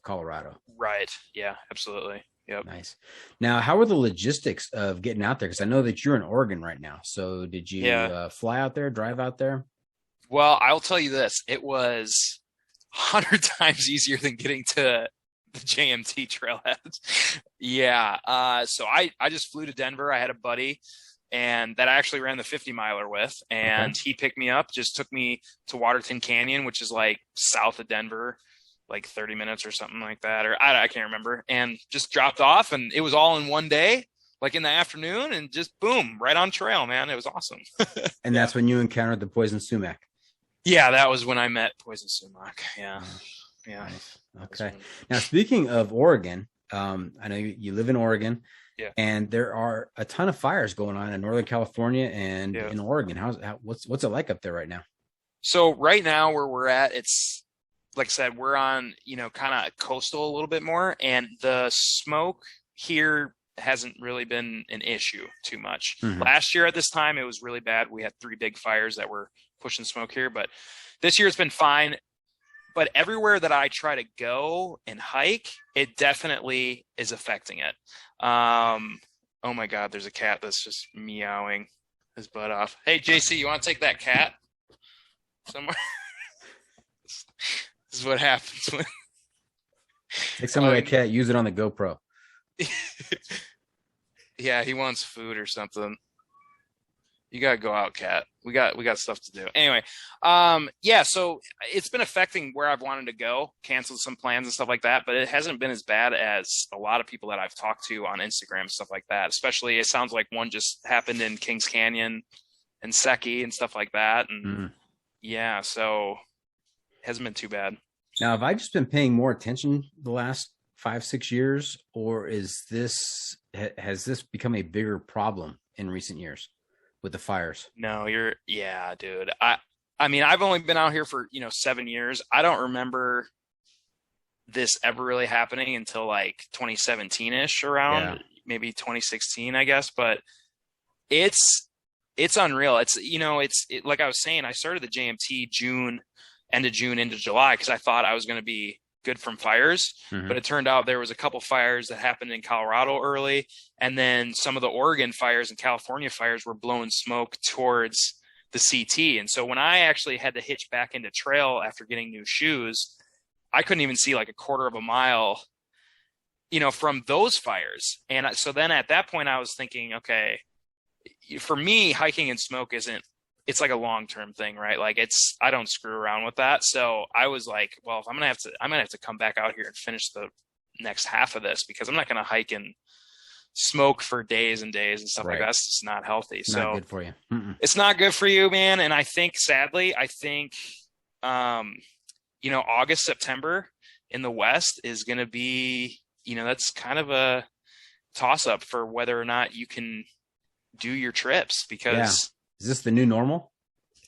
Speaker 2: Colorado.
Speaker 3: Right. Yeah, absolutely. Yep.
Speaker 2: Nice. Now, how are the logistics of getting out there? Because I know that you're in Oregon right now. So did you fly out there, drive out there?
Speaker 3: Well, I'll tell you this. It was 100 times easier than getting to the JMT trailheads. Yeah. So I just flew to Denver. I had a buddy and that I actually ran the 50 miler with, and he picked me up, just took me to Waterton Canyon, which is like south of Denver, like 30 minutes or something like that. Or I can't remember, and just dropped off, and it was all in one day, like in the afternoon, and just boom, right on trail, man. It was awesome.
Speaker 2: And that's when you encountered the poison sumac.
Speaker 3: Yeah. That was when I met poison sumac. Yeah. Yeah.
Speaker 2: Nice. Okay. Now, speaking of Oregon, I know you live in Oregon.
Speaker 3: Yeah.
Speaker 2: And there are a ton of fires going on in Northern California and in Oregon. What's it like up there right now?
Speaker 3: So right now where we're at, it's like I said, we're on, kind of coastal a little bit more, and the smoke here hasn't really been an issue too much. Mm-hmm. Last year at this time, it was really bad. We had 3 big fires that were pushing smoke here, but this year it's been fine. But everywhere that I try to go and hike, it definitely is affecting it. Oh my God, there's a cat that's just meowing his butt off. Hey, JC, you want to take that cat somewhere? This is what happens when
Speaker 2: take some of that cat, use it on the GoPro.
Speaker 3: Yeah, he wants food or something. You gotta go out, cat. We got stuff to do. Anyway, so it's been affecting where I've wanted to go, canceled some plans and stuff like that, but it hasn't been as bad as a lot of people that I've talked to on Instagram, stuff like that. Especially, it sounds like one just happened in Kings Canyon and Secchi and stuff like that. And so it hasn't been too bad.
Speaker 2: Now, have I just been paying more attention the last 5-6 years, or has this become a bigger problem in recent years with the fires?
Speaker 3: No, dude. I mean, I've only been out here for, 7 years. I don't remember this ever really happening until like 2017-ish, around maybe 2016, I guess. But it's unreal. It's, like I was saying, I started the JMT end of June into July, because I thought I was going to be good from fires, but it turned out there was a couple fires that happened in Colorado early, and then some of the Oregon fires and California fires were blowing smoke towards the CT. And so when I actually had to hitch back into trail after getting new shoes, I couldn't even see like a quarter of a mile, from those fires. And so then at that point I was thinking, okay, for me, hiking in smoke it's like a long-term thing, right? Like I don't screw around with that. So I was like, well, if I'm going to have to come back out here and finish the next half of this, because I'm not going to hike in smoke for days and days and stuff like that. It's just not healthy.
Speaker 2: It's not good for you.
Speaker 3: It's not good for you, man. And I think, sadly, August, September in the West is going to be, that's kind of a toss up for whether or not you can do your trips, because
Speaker 2: is this the new normal?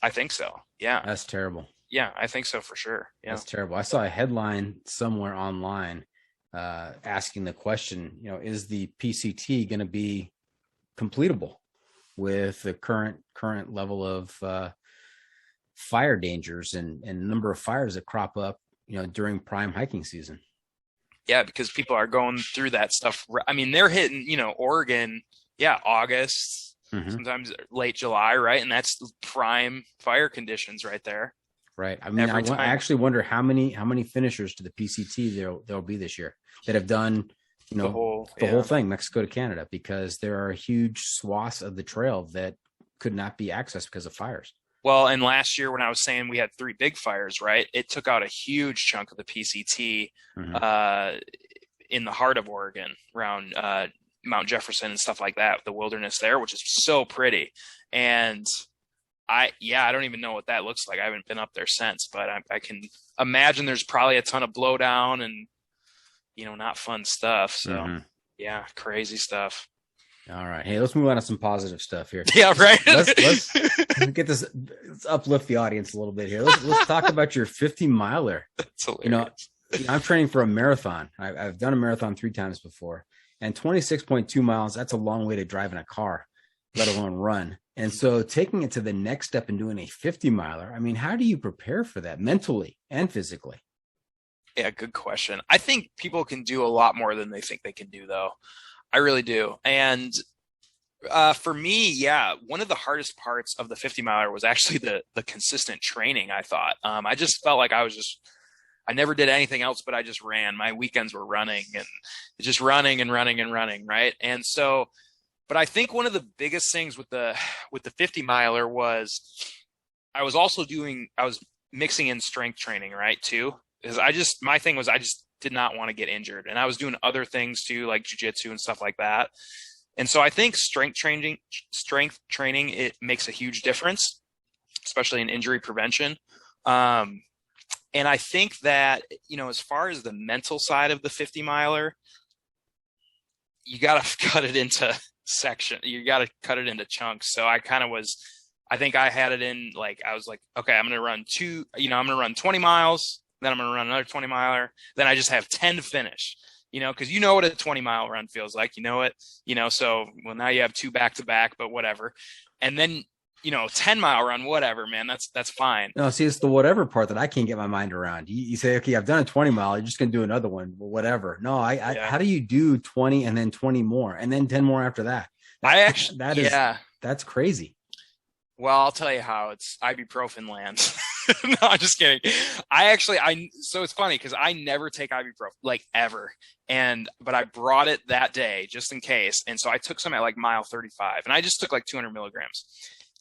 Speaker 3: I think so. Yeah.
Speaker 2: That's terrible.
Speaker 3: Yeah, I think so for sure. Yeah.
Speaker 2: That's terrible. I saw a headline somewhere online asking the question, is the PCT going to be completable with the current level of fire dangers and number of fires that crop up, during prime hiking season?
Speaker 3: Yeah, because people are going through that stuff. I mean, they're hitting, Oregon, August, sometimes late July, right? And that's prime fire conditions right there.
Speaker 2: Right. I mean, I actually wonder how many finishers to the PCT there'll be this year that have done, the whole thing, Mexico to Canada, because there are huge swaths of the trail that could not be accessed because of fires.
Speaker 3: Well, and last year when I was saying we had 3 big fires, right? It took out a huge chunk of the PCT in the heart of Oregon, around Mount Jefferson and stuff like that, the wilderness there, which is so pretty. And I don't even know what that looks like. I haven't been up there since, but I can imagine there's probably a ton of blowdown and, not fun stuff. So crazy stuff.
Speaker 2: All right. Hey, let's move on to some positive stuff here.
Speaker 3: Yeah, right.
Speaker 2: Let's get this. Let's uplift the audience a little bit here. Let's talk about your 50 miler.
Speaker 3: That's hilarious.
Speaker 2: I'm training for a marathon. I've done a marathon 3 times before. And 26.2 miles, that's a long way to drive in a car, let alone run. And so taking it to the next step and doing a 50 miler, I mean, how do you prepare for that mentally and physically?
Speaker 3: Yeah, good question. I think people can do a lot more than they think they can do, though. I really do. And for me, one of the hardest parts of the 50 miler was actually the consistent training, I thought. I just felt like I was just I never did anything else, but I just ran. My weekends were running and just running and running and running. Right. And so, but I think one of the biggest things with the 50 miler was I was mixing in strength training, right, too. Because my thing was I just did not want to get injured. And I was doing other things too, like jujitsu and stuff like that. And so I think strength training, it makes a huge difference, especially in injury prevention. And I think that, as far as the mental side of the 50 miler, you got to cut it into you got to cut it into chunks. So I think I had it in, like, I was like, okay, I'm going to run I'm going to run 20 miles. Then I'm going to run another 20 miler. Then I just have 10 to finish, because what a 20-mile run feels like, so, well, now you have 2 back to back, but whatever. And then, 10-mile run, whatever, man, that's fine.
Speaker 2: No, see, it's the whatever part that I can't get my mind around. You say, okay, I've done a 20-mile. You're just going to do another one, well, whatever. No, how do you do 20 and then 20 more and then 10 more after that? That's crazy.
Speaker 3: Well, I'll tell you how. It's ibuprofen land. No, I'm just kidding. So it's funny because I never take ibuprofen, like, ever. But I brought it that day just in case. And so I took some at like mile 35 and I just took like 200 milligrams,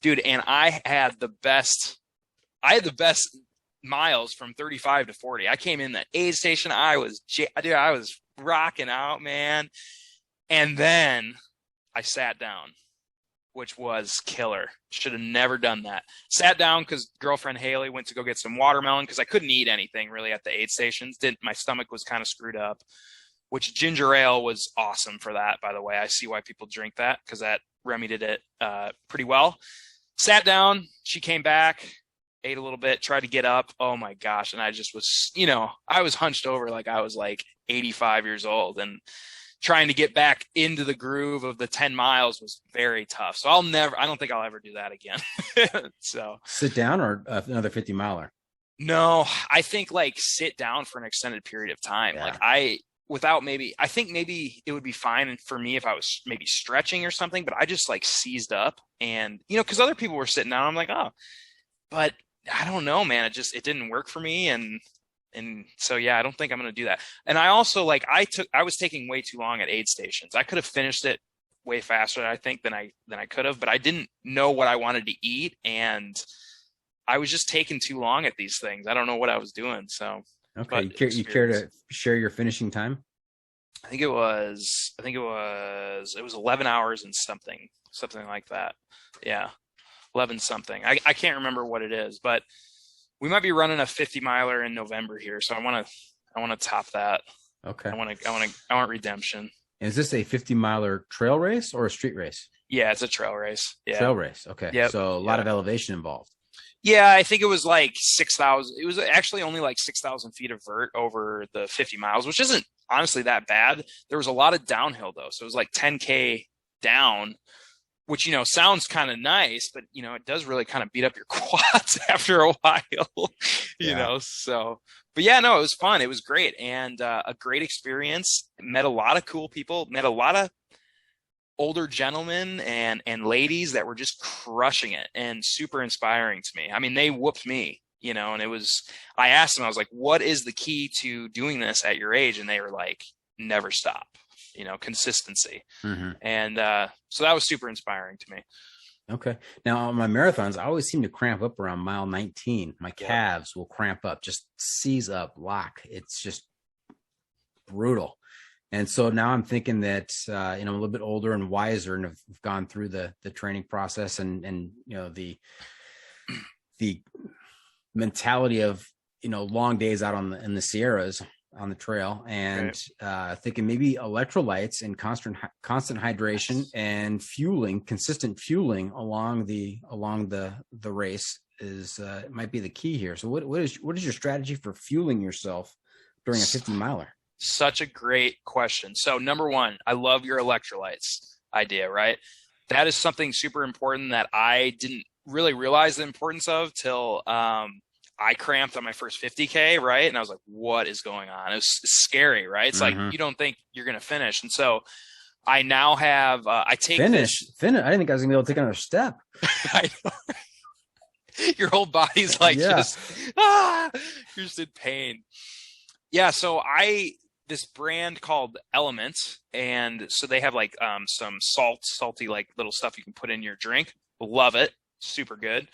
Speaker 3: dude. And I had the best miles from 35 to 40. I came in the aid station. I was rocking out, man. And then I sat down, which was killer. Should have never done that. Sat down because girlfriend Haley went to go get some watermelon because I couldn't eat anything really at the aid stations. My stomach was kind of screwed up, which ginger ale was awesome for that, by the way. I see why people drink that because that remedied it pretty well. Sat down. She came back, ate a little bit, tried to get up. Oh my gosh. And I just was, I was hunched over like I was like 85 years old, and trying to get back into the groove of the 10 miles was very tough. So I don't think I'll ever do that again. So
Speaker 2: sit down or another 50 miler?
Speaker 3: No, I think like sit down for an extended period of time. Yeah. Like I think maybe it would be fine for me if I was maybe stretching or something, but I just like seized up and, cause other people were sitting down. I'm like, oh, but I don't know, man. It didn't work for me. And so, yeah, I don't think I'm going to do that. And I also I was taking way too long at aid stations. I could have finished it way faster, I think, than I could have, but I didn't know what I wanted to eat. And I was just taking too long at these things. I don't know what I was doing. So,
Speaker 2: okay. You care to share your finishing time?
Speaker 3: I think it was 11 hours and something like that. Yeah. 11 something. I can't remember what it is, but we might be running a 50 miler in November here. So I want to top that.
Speaker 2: Okay.
Speaker 3: I want redemption.
Speaker 2: Is this a 50 miler trail race or a street race?
Speaker 3: Yeah, it's a trail race. Yeah.
Speaker 2: Trail race. Okay. Yep. So a lot of elevation involved.
Speaker 3: Yeah. I think it was like 6,000. It was actually only like 6,000 feet of vert over the 50 miles, which isn't honestly that bad. There was a lot of downhill though. So it was like 10K down, which, sounds kind of nice, but, it does really kind of beat up your quads after a while, so, but yeah, no, it was fun. It was great. And a great experience. Met a lot of cool people, met a lot of older gentlemen and ladies that were just crushing it and super inspiring to me. I mean, they whooped me, and I asked them, I was like, what is the key to doing this at your age? And they were like, never stop. Consistency. Mm-hmm. And so that was super inspiring to me.
Speaker 2: Okay. Now on my marathons, I always seem to cramp up around mile 19. My calves will cramp up, just seize up, lock. It's just brutal. And so now I'm thinking that, I'm a little bit older and wiser and have gone through the training process and the mentality of, long days out in the Sierras on the trail, and thinking maybe electrolytes and constant hydration and consistent fueling along the race might be the key here. So what is your strategy for fueling yourself during a 50 miler?
Speaker 3: Such a great question. So number one, I love your electrolytes idea, right? That is something super important that I didn't really realize the importance of till I cramped on my first 50K, right? And I was like, what is going on? It's scary, right? It's like, you don't think you're going to finish. And so I now have, I take
Speaker 2: finish. I didn't think I was going to be able to take another step.
Speaker 3: I know. Your whole body's like just you're just in pain. Yeah, so this brand called Element, and so they have like some salty like little stuff you can put in your drink. Love it. Super good.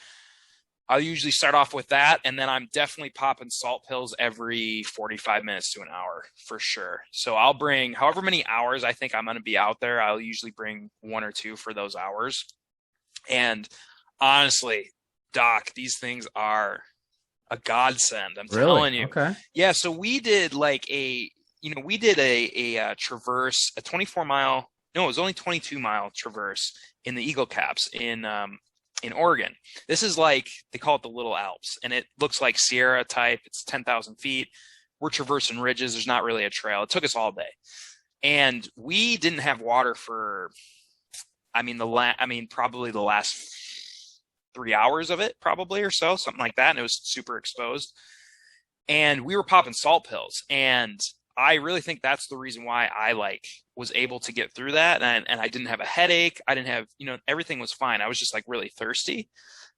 Speaker 3: I'll usually start off with that, and then I'm definitely popping salt pills every 45 minutes to an hour for sure. So I'll bring however many hours I think I'm going to be out there. I'll usually bring 1 or 2 for those hours. And honestly, Doc, these things are a godsend. I'm telling you.
Speaker 2: Okay.
Speaker 3: Yeah. So we did like a traverse, a 24-mile. No, it was only 22-mile traverse in the Eagle Caps in Oregon. This is like, they call it the Little Alps, and it looks like Sierra type. It's 10,000 feet. We're traversing ridges. There's not really a trail. It took us all day. And we didn't have water for, probably the last 3 hours of it, probably, or so, something like that. And it was super exposed. And we were popping salt pills. And I really think that's the reason why I was able to get through that. And I didn't have a headache. I didn't have, everything was fine. I was just like really thirsty.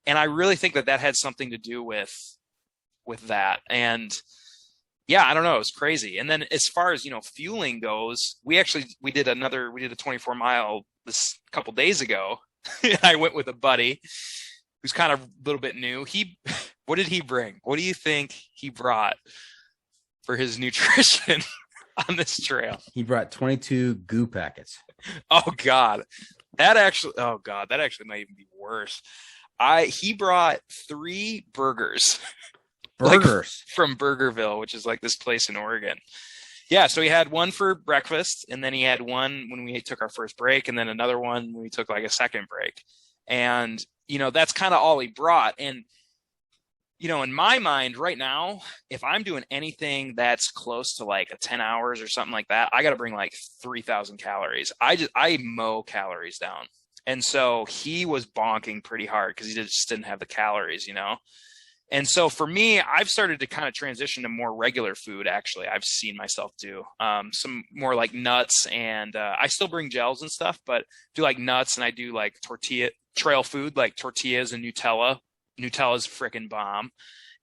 Speaker 3: And I really think that had something to do with that. And yeah, I don't know. It was crazy. And then as far as, fueling goes, we did a 24-mile this couple days ago. I went with a buddy who's kind of a little bit new. What did he bring? What do you think he brought for his nutrition on this trail?
Speaker 2: He brought 22 goo packets.
Speaker 3: Oh God. That actually might even be worse. He brought 3 burgers.
Speaker 2: Burgers
Speaker 3: from Burgerville, which is like this place in Oregon. Yeah. So he had one for breakfast, and then he had one when we took our first break, and then another one when we took like a second break. And, that's kind of all he brought. And, in my mind right now, if I'm doing anything that's close to like a 10 hours or something like that, I got to bring like 3,000 calories. I mow calories down. And so he was bonking pretty hard because he just didn't have the calories, And so for me, I've started to kind of transition to more regular food. Actually, I've seen myself do some more like nuts, and I still bring gels and stuff, but do like nuts, and I do like trail food, like tortillas and Nutella. Nutella's freaking bomb.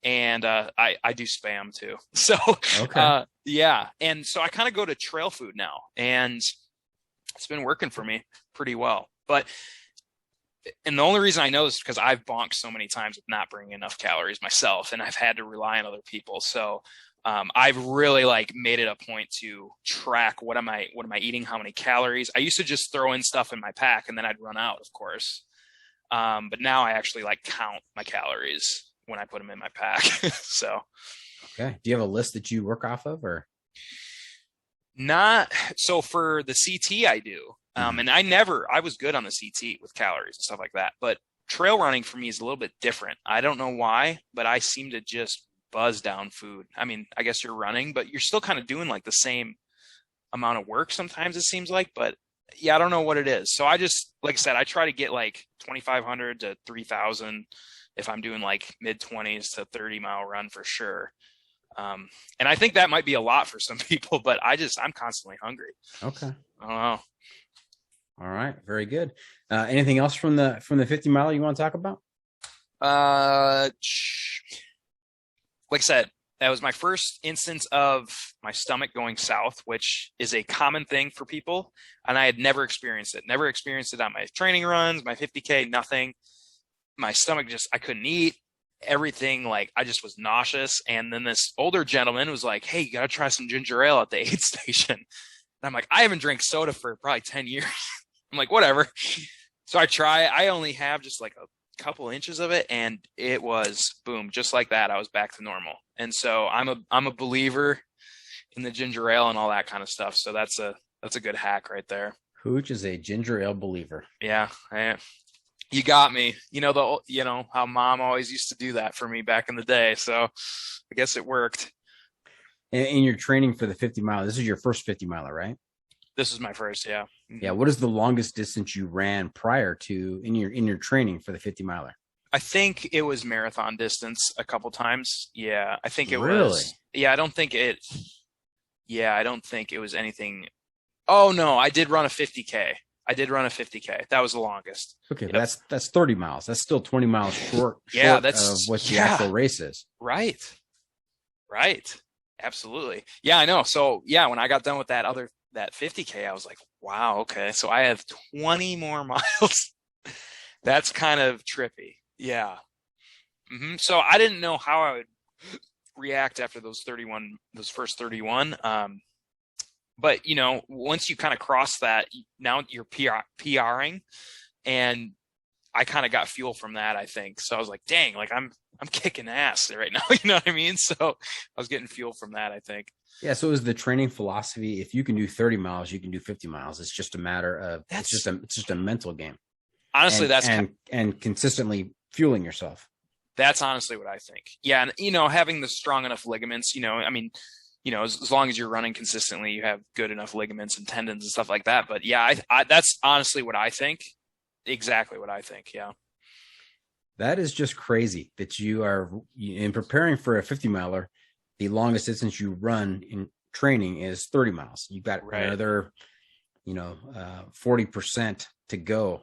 Speaker 3: And I do Spam too. So
Speaker 2: okay.
Speaker 3: Yeah. And so I kind of go to trail food now, and it's been working for me pretty well. And the only reason I know this is because I've bonked so many times with not bringing enough calories myself, and I've had to rely on other people. So I've really made it a point to track what am I eating, how many calories. I used to just throw in stuff in my pack and then I'd run out, of course. But now I actually count my calories when I put them in my pack. So.
Speaker 2: Okay. Do you have a list that you work off of, or?
Speaker 3: Not so for the CT I do. And I was good on the CT with calories and stuff like that, but trail running for me is a little bit different. I don't know why, but I seem to just buzz down food. I mean, I guess you're running, but you're still kind of doing the same amount of work sometimes, it seems like, but yeah, I don't know what it is. So I just, like I said, I try to get 2,500 to 3,000 if I'm doing mid 20s to 30-mile run for sure. And I think that might be a lot for some people, but I'm constantly hungry.
Speaker 2: Okay.
Speaker 3: I don't know.
Speaker 2: All right. Very good. Anything else from the 50 mile you want to talk about?
Speaker 3: Like I said, that was my first instance of my stomach going south, which is a common thing for people. And I had never experienced it. Never experienced it on my training runs, my 50K, nothing. My stomach I couldn't eat. Everything, I just was nauseous. And then this older gentleman was like, hey, you got to try some ginger ale at the aid station. And I'm like, I haven't drank soda for probably 10 years. I'm like, whatever. So I try. I only have just a couple inches of it, and it was boom, just like that. I was back to normal. And so I'm a believer in the ginger ale and all that kind of stuff. So that's a good hack right there.
Speaker 2: Hooch is a ginger ale believer.
Speaker 3: Yeah, you got me. How mom always used to do that for me back in the day. So I guess it worked.
Speaker 2: In your training for the 50 mile, this is your first 50 miler, right?
Speaker 3: This is my first, yeah.
Speaker 2: Yeah. What is the longest distance you ran prior to in your training for the 50 miler?
Speaker 3: I think it was marathon distance a couple times. Yeah, I think it
Speaker 2: really?
Speaker 3: Was. Yeah, I don't think it was anything. Oh no, I did run a 50K. I did run a 50K. That was the longest.
Speaker 2: Okay, yep. That's 30 miles. That's still 20 miles short
Speaker 3: that's
Speaker 2: of what the actual race is.
Speaker 3: Right. Absolutely. Yeah, I know. So yeah, when I got done with that 50K, I was like, wow, okay. So I have 20 more miles. That's kind of trippy. Yeah. So I didn't know how I would react after those first 31. But once you kind of cross that, now you're PRing, and I kind of got fuel from that, I think. So I was like, dang, like I'm kicking ass right now. You know what I mean? So I was getting fuel from that, I think.
Speaker 2: Yeah. So is the training philosophy, if you can do 30 miles, you can do 50 miles. It's just a matter of, it's just a mental game.
Speaker 3: Honestly,
Speaker 2: and consistently fueling yourself.
Speaker 3: That's honestly what I think. Yeah. And, having the strong enough ligaments, as long as you're running consistently, you have good enough ligaments and tendons and stuff like that. But yeah, I that's honestly what I think. Exactly what I think. Yeah.
Speaker 2: That is just crazy that you are in preparing for a 50 miler. The longest distance you run in training is 30 miles. You've got another, 40% to go.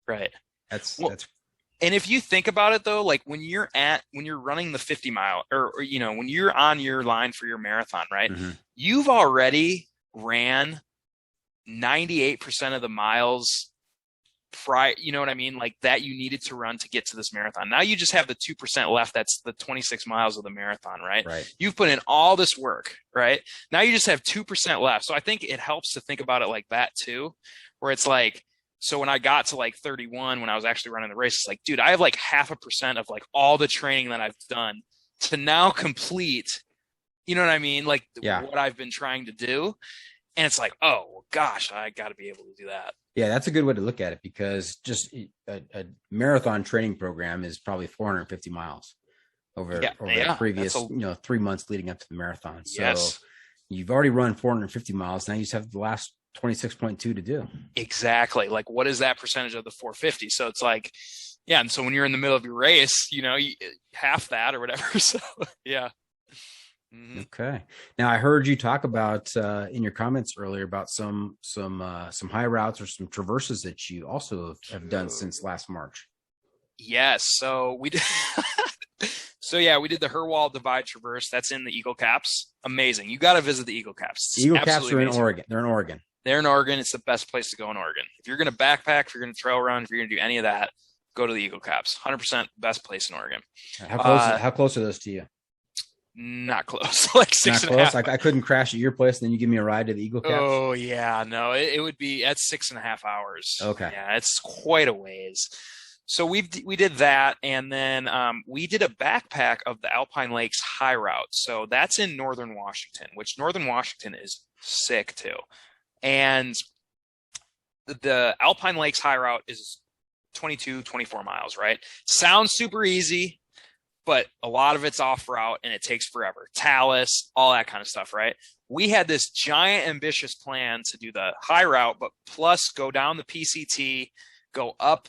Speaker 3: Right.
Speaker 2: That's
Speaker 3: and if you think about it though, like when you're running the 50 mile or when you're on your line for your marathon, right? Mm-hmm. You've already ran 98% of the miles you know what I mean? Like that you needed to run to get to this marathon. Now you just have the 2% left. That's the 26 miles of the marathon, right?
Speaker 2: Right.
Speaker 3: You've put in all this work, right? Now you just have 2% left. So I think it helps to think about it like that too, where it's like, so when I got to like 31, when I was actually running the race, it's like, dude, I have like 0.5% of like all the training that I've done to now complete, you know what I mean? Like what I've been trying to do. And it's like, oh, well, gosh, I got to be able to do that.
Speaker 2: Yeah, that's a good way to look at it, because just a marathon training program is probably 450 miles over the previous 3 months leading up to the marathon. So you've already run 450 miles. Now you just have the last 26.2 to do.
Speaker 3: Exactly. Like, what is that percentage of the 450? So it's like, yeah. And so when you're in the middle of your race, half that or whatever. So yeah.
Speaker 2: Mm-hmm. Okay. Now I heard you talk about in your comments earlier about some high routes or some traverses that you also have done since last March.
Speaker 3: Yes. So we did. We did the Herwald Divide Traverse. That's in the Eagle Caps. Amazing. You got to visit the Eagle Caps.
Speaker 2: The Eagle Caps are in Oregon. They're in Oregon.
Speaker 3: They're in Oregon. It's the best place to go in Oregon. If you're going to backpack, if you're going to trail run, if you're going to do any of that, go to the Eagle Caps. 100% best place in Oregon.
Speaker 2: How close are those to you?
Speaker 3: Not close. Like 6.5.
Speaker 2: Like I couldn't crash at your place, and then you give me a ride to the Eagle Caps.
Speaker 3: Oh yeah, no, it would be at 6.5 hours.
Speaker 2: Okay,
Speaker 3: yeah, it's quite a ways. So we did that, and then we did a backpack of the Alpine Lakes High Route. So that's in Northern Washington, which Northern Washington is sick too. And the Alpine Lakes High Route is 24 miles, right? Sounds super easy, but a lot of it's off route and it takes forever. Talus, all that kind of stuff, right? We had this giant ambitious plan to do the high route, but plus go down the PCT, go up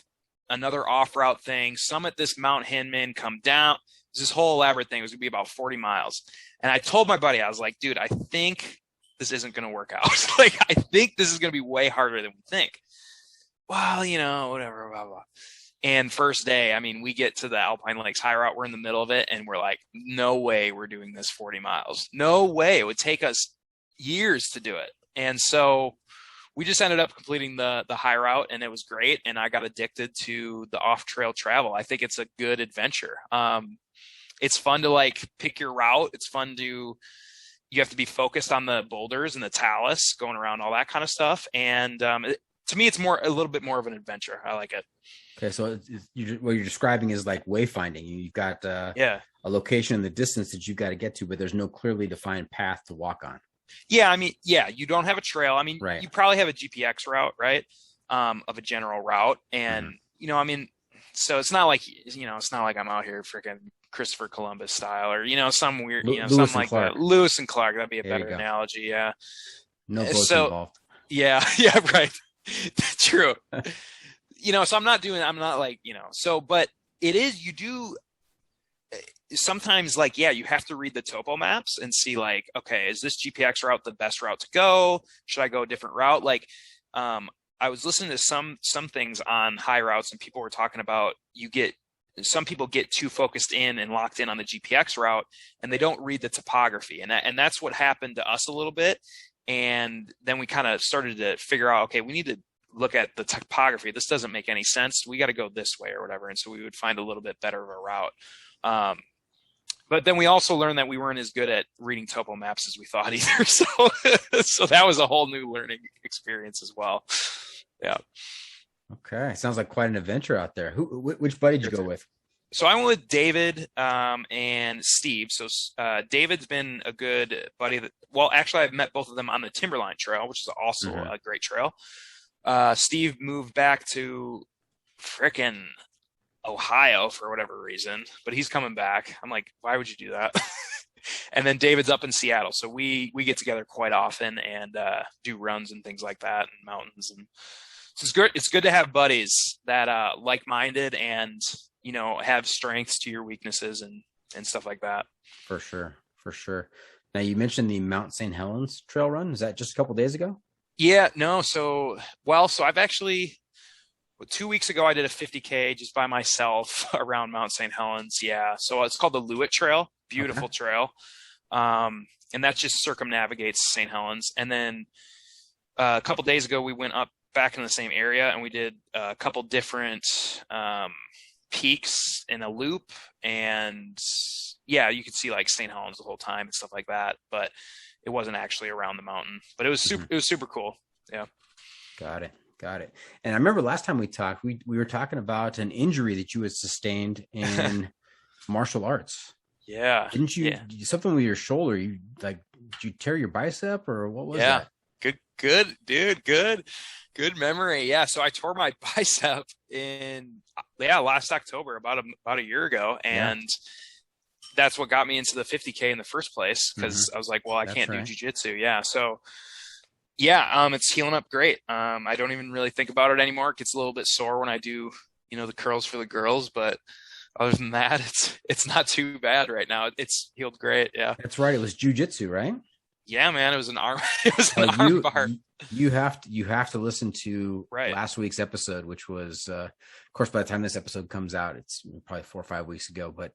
Speaker 3: another off route thing, summit this Mount Hinman, come down. This whole elaborate thing was going to be about 40 miles. And I told my buddy, I was like, dude, I think this isn't going to work out. Like, I think this is going to be way harder than we think. Well, whatever, blah, blah. And first day, I mean, we get to the Alpine Lakes High Route. We're in the middle of it, and we're like, no way we're doing this 40 miles. No way. It would take us years to do it. And so we just ended up completing the high route, and it was great. And I got addicted to the off-trail travel. I think it's a good adventure. It's fun to like pick your route. It's fun you have to be focused on the boulders and the talus, going around all that kind of stuff. And to me, it's a little bit more of an adventure. I like it.
Speaker 2: Okay, so what you're describing is like wayfinding. You've got a location in the distance that you've got to get to, but there's no clearly defined path to walk on.
Speaker 3: Yeah, I mean, you don't have a trail. I mean,
Speaker 2: right.
Speaker 3: You probably have a GPX route, right? Of a general route, and I mean, so it's not like I'm out here freaking Christopher Columbus style or some weird, something like Clark. That. Lewis and Clark. That'd be a better analogy. Yeah.
Speaker 2: No boats involved.
Speaker 3: Yeah, right. True. So I'm not like, but it is, you do sometimes like, you have to read the topo maps and see like, okay, is this GPX route the best route to go? Should I go a different route? Like, I was listening to some things on high routes, and people were talking about some people get too focused in and locked in on the GPX route, and they don't read the topography. And that's what happened to us a little bit. And then we kind of started to figure out, okay, we need to look at the topography. This doesn't make any sense. We got to go this way or whatever. And so we would find a little bit better of a route. But then we also learned that we weren't as good at reading topo maps as we thought either. So that was a whole new learning experience as well. Yeah.
Speaker 2: Okay. Sounds like quite an adventure out there. Which buddy did you go with?
Speaker 3: So I went with David and Steve. So David's been a good buddy. Actually, I've met both of them on the Timberline Trail, which is also a great trail. Steve moved back to frickin' Ohio for whatever reason, but he's coming back. I'm like, why would you do that? And then David's up in Seattle. So we get together quite often and do runs and things like that and mountains. And so it's good. It's good to have buddies that like-minded and, you know, have strengths to your weaknesses and stuff like that. For
Speaker 2: sure. Now you mentioned the Mount St. Helens trail run. Is that just a couple days ago?
Speaker 3: Yeah, no. So I've actually, 2 weeks ago, I did a 50K just by myself around Mount St. Helens. Yeah. So it's called the Lewitt Trail. Beautiful trail. And that just circumnavigates St. Helens. And then a couple days ago, we went up back in the same area and we did a couple different peaks in a loop. And yeah, you could see like St. Helens the whole time and stuff like that. But it wasn't actually around the mountain. But it was super. It was super cool. Yeah.
Speaker 2: Got it. And I remember last time we talked, we were talking about an injury that you had sustained in martial arts.
Speaker 3: Yeah.
Speaker 2: Didn't you? Yeah. Something with your shoulder? Did you tear your bicep or what was that?
Speaker 3: Good, dude. Good memory. Yeah. So I tore my bicep last October, about a year ago, and that's what got me into the 50K in the first place, because I was like, well, I can't do jujitsu. Yeah. So yeah, it's healing up great. I don't even really think about it anymore. It gets a little bit sore when I do, the curls for the girls, but other than that, it's not too bad right now. It's healed great. Yeah.
Speaker 2: That's right. It was jujitsu, right?
Speaker 3: Yeah, man. It was an arm. It was an arm bar.
Speaker 2: You have to listen to last week's episode, which was, of course, by the time this episode comes out, it's probably 4 or 5 weeks ago. But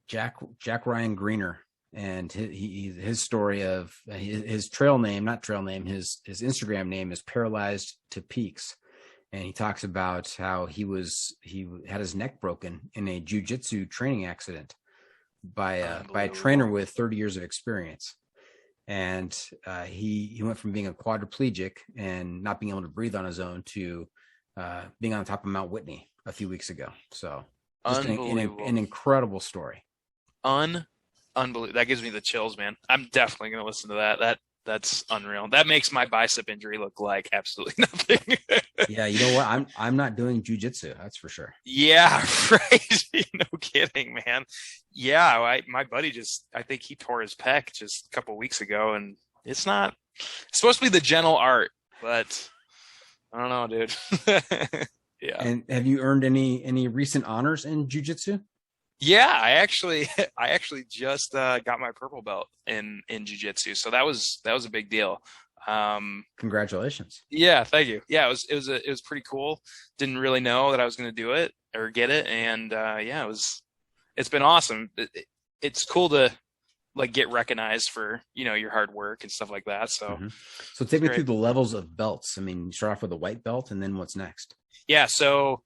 Speaker 2: Jack Ryan Greener and his story of his his Instagram name is Paralyzed to Peaks. And he talks about how he had his neck broken in a jiu-jitsu training accident by a trainer with 30 years of experience. And he went from being a quadriplegic and not being able to breathe on his own to being on top of Mount Whitney a few weeks ago. So just an incredible story.
Speaker 3: Unbelievable. That gives me the chills, man. I'm definitely going to listen to that. That's unreal. That makes my bicep injury look like absolutely nothing.
Speaker 2: Yeah, you know what? I'm not doing jujitsu. That's for sure.
Speaker 3: Yeah, right. No kidding, man. Yeah, my buddy I think he tore his pec just a couple weeks ago, and it's supposed to be the gentle art, but I don't know, dude. Yeah.
Speaker 2: And have you earned any recent honors in jujitsu?
Speaker 3: Yeah, I actually just got my purple belt in jiu-jitsu. So that was a big deal.
Speaker 2: Congratulations.
Speaker 3: Yeah, thank you. Yeah, it was pretty cool. Didn't really know that I was going to do it or get it, and it's been awesome. It's cool to like get recognized for, your hard work and stuff like that. So
Speaker 2: So take me through the levels of belts. I mean, you start off with a white belt, and then what's next?
Speaker 3: So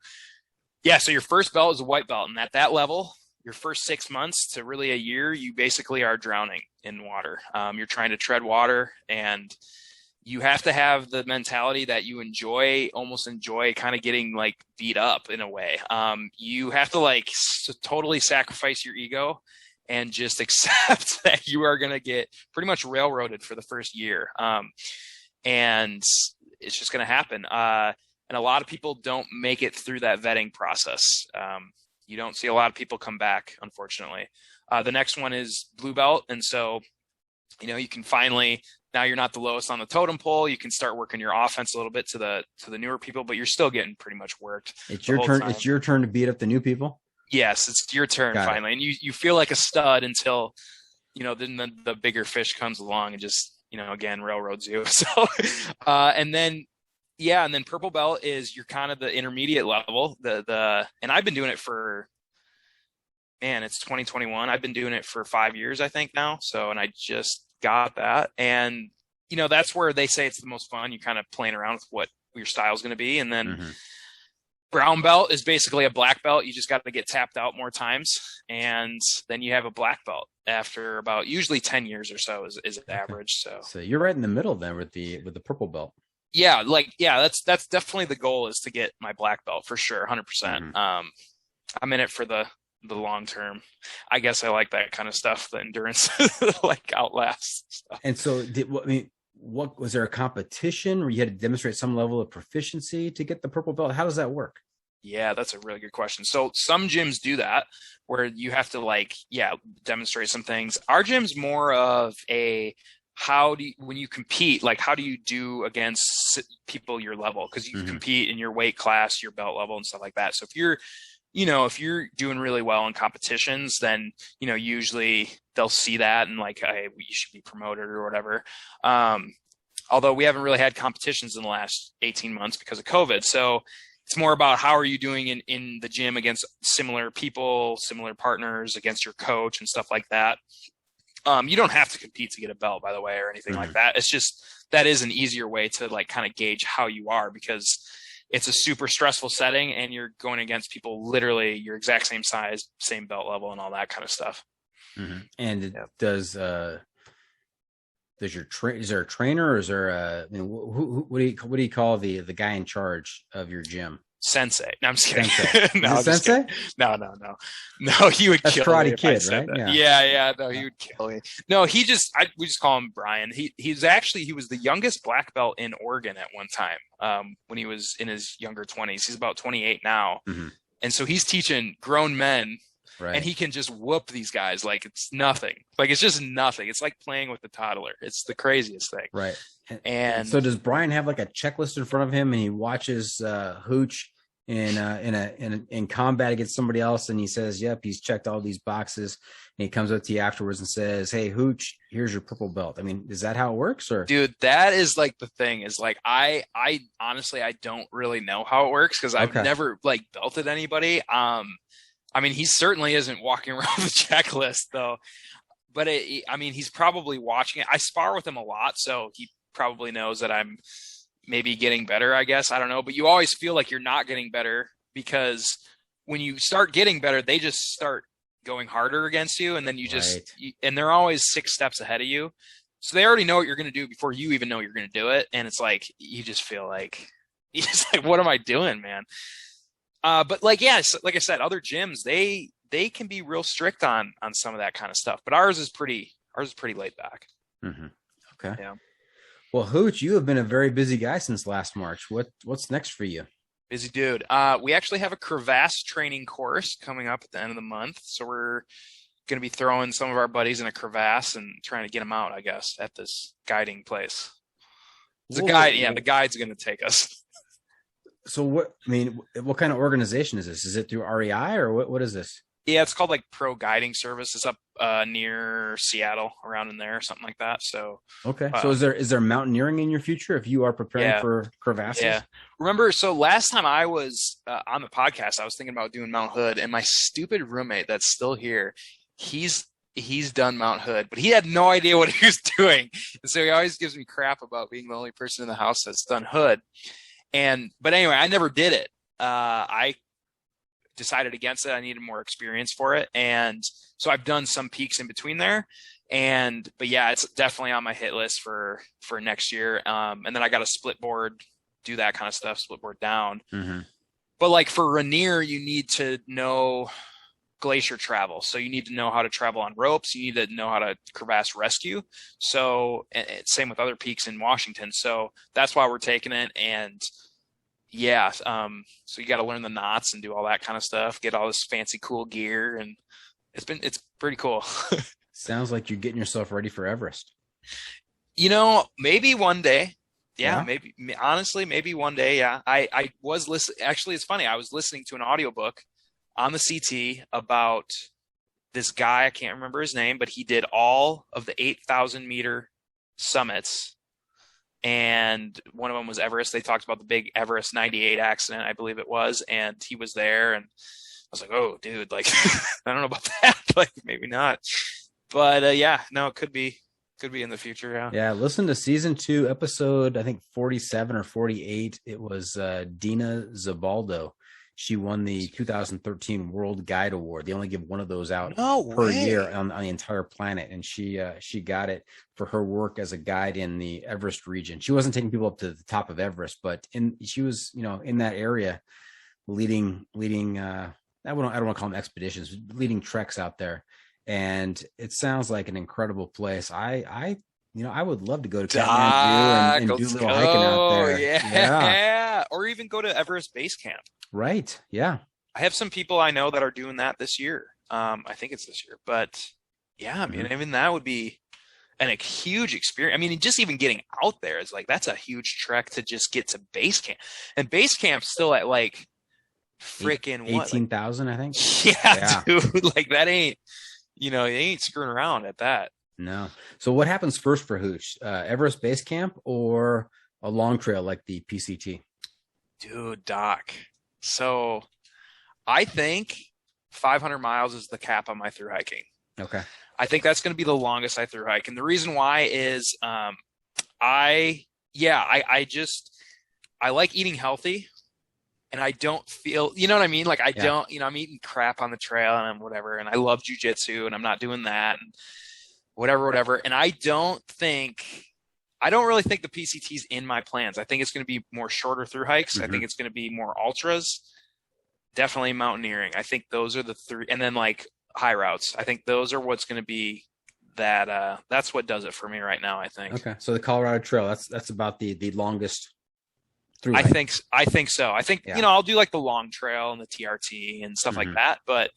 Speaker 3: your first belt is a white belt, and at that level, your first 6 months to really a year, you basically are drowning in water. You're trying to tread water, and you have to have the mentality that you almost enjoy kind of getting like beat up in a way. You have to totally sacrifice your ego and just accept that you are going to get pretty much railroaded for the first year. And it's just going to happen. And a lot of people don't make it through that vetting process. You don't see a lot of people come back, unfortunately. The next one is blue belt. And so, you can finally, now you're not the lowest on the totem pole. You can start working your offense a little bit to the newer people, but you're still getting pretty much worked.
Speaker 2: It's your turn. It's your turn to beat up the new people.
Speaker 3: Yes, it's your turn finally. And you feel like a stud until, then the bigger fish comes along and just, again, Railroad Zoo. So, and then purple belt is you're kind of the intermediate level. And I've been doing it for, man, it's 2021. I've been doing it for 5 years, I think now. So, and I just got that. And, that's where they say it's the most fun. You kind of playing around with what your style is going to be. And then brown belt is basically a black belt. You just got to get tapped out more times. And then you have a black belt after about usually 10 yeyears or so is the average. So
Speaker 2: you're right in the middle then with the purple belt.
Speaker 3: Yeah. That's definitely the goal, is to get my black belt for sure. 100%. I'm in it for the long term. I guess I like that kind of stuff, the endurance, like outlasts stuff.
Speaker 2: And so what was there a competition where you had to demonstrate some level of proficiency to get the purple belt? How does that work?
Speaker 3: Yeah, that's a really good question. So some gyms do that where you have to demonstrate some things. Our gym's more of when you compete, like how do you do against people your level? Because you compete in your weight class, your belt level and stuff like that. So if you're doing really well in competitions, then, usually they'll see that and like, hey, you should be promoted or whatever. Although we haven't really had competitions in the last 18 months because of COVID. So it's more about how are you doing in the gym against similar people, similar partners, against your coach and stuff like that. You don't have to compete to get a belt, by the way, or anything like that. It's just, that is an easier way to like kind of gauge how you are, because it's a super stressful setting and you're going against people literally your exact same size, same belt level and all that kind of stuff.
Speaker 2: And is there a trainer, or is there what do you call the guy in charge of your gym?
Speaker 3: Sensei. No, I'm just kidding.
Speaker 2: Sensei.
Speaker 3: No,
Speaker 2: Sensei?
Speaker 3: No. He would kill me.
Speaker 2: Karate Kid, right?
Speaker 3: Yeah. No, he would kill me. No, we just call him Brian. He was the youngest black belt in Oregon at one time. When he was in his younger 20s. He's about 28 now. And so he's teaching grown men. Right. And he can just whoop these guys like it's nothing. Like it's just nothing. It's like playing with a toddler. It's the craziest thing.
Speaker 2: Right. And so does Brian have like a checklist in front of him, and he watches Hooch in combat against somebody else, and he says, "Yep, he's checked all these boxes." And he comes up to you afterwards and says, "Hey, Hooch, here's your purple belt." I mean, is that how it works? Or
Speaker 3: dude, that is like the thing. Is like I honestly I don't really know how it works because I've never like belted anybody. I mean, he certainly isn't walking around the checklist though, but he's probably watching it. I spar with him a lot, so he probably knows that I'm maybe getting better, I guess. I don't know, but you always feel like you're not getting better, because when you start getting better, they just start going harder against you. And then you just, and they're always 6 steps ahead of you. So they already know what you're going to do before you even know you're going to do it. And it's like, you just feel like, what am I doing, man? But like, like I said, other gyms, they can be real strict on some of that kind of stuff, but ours is pretty laid back.
Speaker 2: Okay.
Speaker 3: Yeah.
Speaker 2: Well, Hooch, you have been a very busy guy since last March. What's next for you?
Speaker 3: Busy dude. We actually have a crevasse training course coming up at the end of the month. So we're going to be throwing some of our buddies in a crevasse and trying to get them out, I guess, at this guiding place. The guide's going to take us.
Speaker 2: So what kind of organization is this? Is it through REI or what is this?
Speaker 3: Yeah, it's called like Pro Guiding Service. It's up near Seattle, around in there, something like that. So
Speaker 2: okay. So is there mountaineering in your future if you are preparing for crevasses? Yeah.
Speaker 3: Remember, so last time I was on the podcast, I was thinking about doing Mount Hood, and my stupid roommate that's still here, he's done Mount Hood, but he had no idea what he was doing. And so he always gives me crap about being the only person in the house that's done Hood. But anyway, I never did it. I decided against it. I needed more experience for it. And so I've done some peaks in between there. But yeah, it's definitely on my hit list for next year. And then I got a split board, do that kind of stuff, split board down. But like for Rainier, you need to know glacier travel. So you need to know how to travel on ropes. You need to know how to crevasse rescue. So same with other peaks in Washington. So that's why we're taking it. And yeah. So you got to learn the knots and do all that kind of stuff, get all this fancy, cool gear. And it's pretty cool.
Speaker 2: Sounds like you're getting yourself ready for Everest.
Speaker 3: Maybe one day. Yeah, maybe, honestly, maybe one day. Yeah. I was listening. Actually, it's funny. I was listening to an audiobook on the CT about this guy. I can't remember his name, but he did all of the 8,000 meter summits, and one of them was Everest. They talked about the big Everest 98 accident, I believe it was, and he was there, and I was like, oh, dude, like, I don't know about that. Like, maybe not. But yeah, no, it could be in the future. Yeah.
Speaker 2: Yeah. Listen to season 2, episode, I think 47 or 48. It was Dina Zabaldo. She won the 2013 World Guide Award. They only give one of those out per year on the entire planet. And she got it for her work as a guide in the Everest region. She wasn't taking people up to the top of Everest, but she was, in that area leading I don't want to call them expeditions, leading treks out there. And it sounds like an incredible place. I would love to go to Kathmandu and do a little hiking out there.
Speaker 3: Yeah. Or even go to Everest Base Camp.
Speaker 2: Right. Yeah.
Speaker 3: I have some people I know that are doing that this year. I think it's this year, but yeah, I mean, even that would be a huge experience. I mean, just even getting out there is like, that's a huge trek to just get to base camp, and base camp's still at like freaking
Speaker 2: 18,000, I think.
Speaker 3: Yeah, dude, like that ain't, you ain't screwing around at that.
Speaker 2: No. So what happens first for Hooch? Everest Base Camp or a long trail like the PCT?
Speaker 3: Dude, Doc. So I think 500 miles is the cap on my thru hiking.
Speaker 2: Okay.
Speaker 3: I think that's going to be the longest I thru hike. And the reason why is I like eating healthy, and I don't feel, you know what I mean? Like don't, I'm eating crap on the trail and whatever. And I love jujitsu, and I'm not doing that and whatever. And I don't really think the PCT's in my plans. I think it's going to be more shorter thru hikes. I think it's going to be more ultras, definitely mountaineering. I think those are the three. And then like high routes. I think those are what's going to be that's what does it for me right now, I think.
Speaker 2: Okay. So the Colorado Trail, that's about the longest through
Speaker 3: hike. I think so. I think, I'll do like the long trail and the TRT and stuff like that. But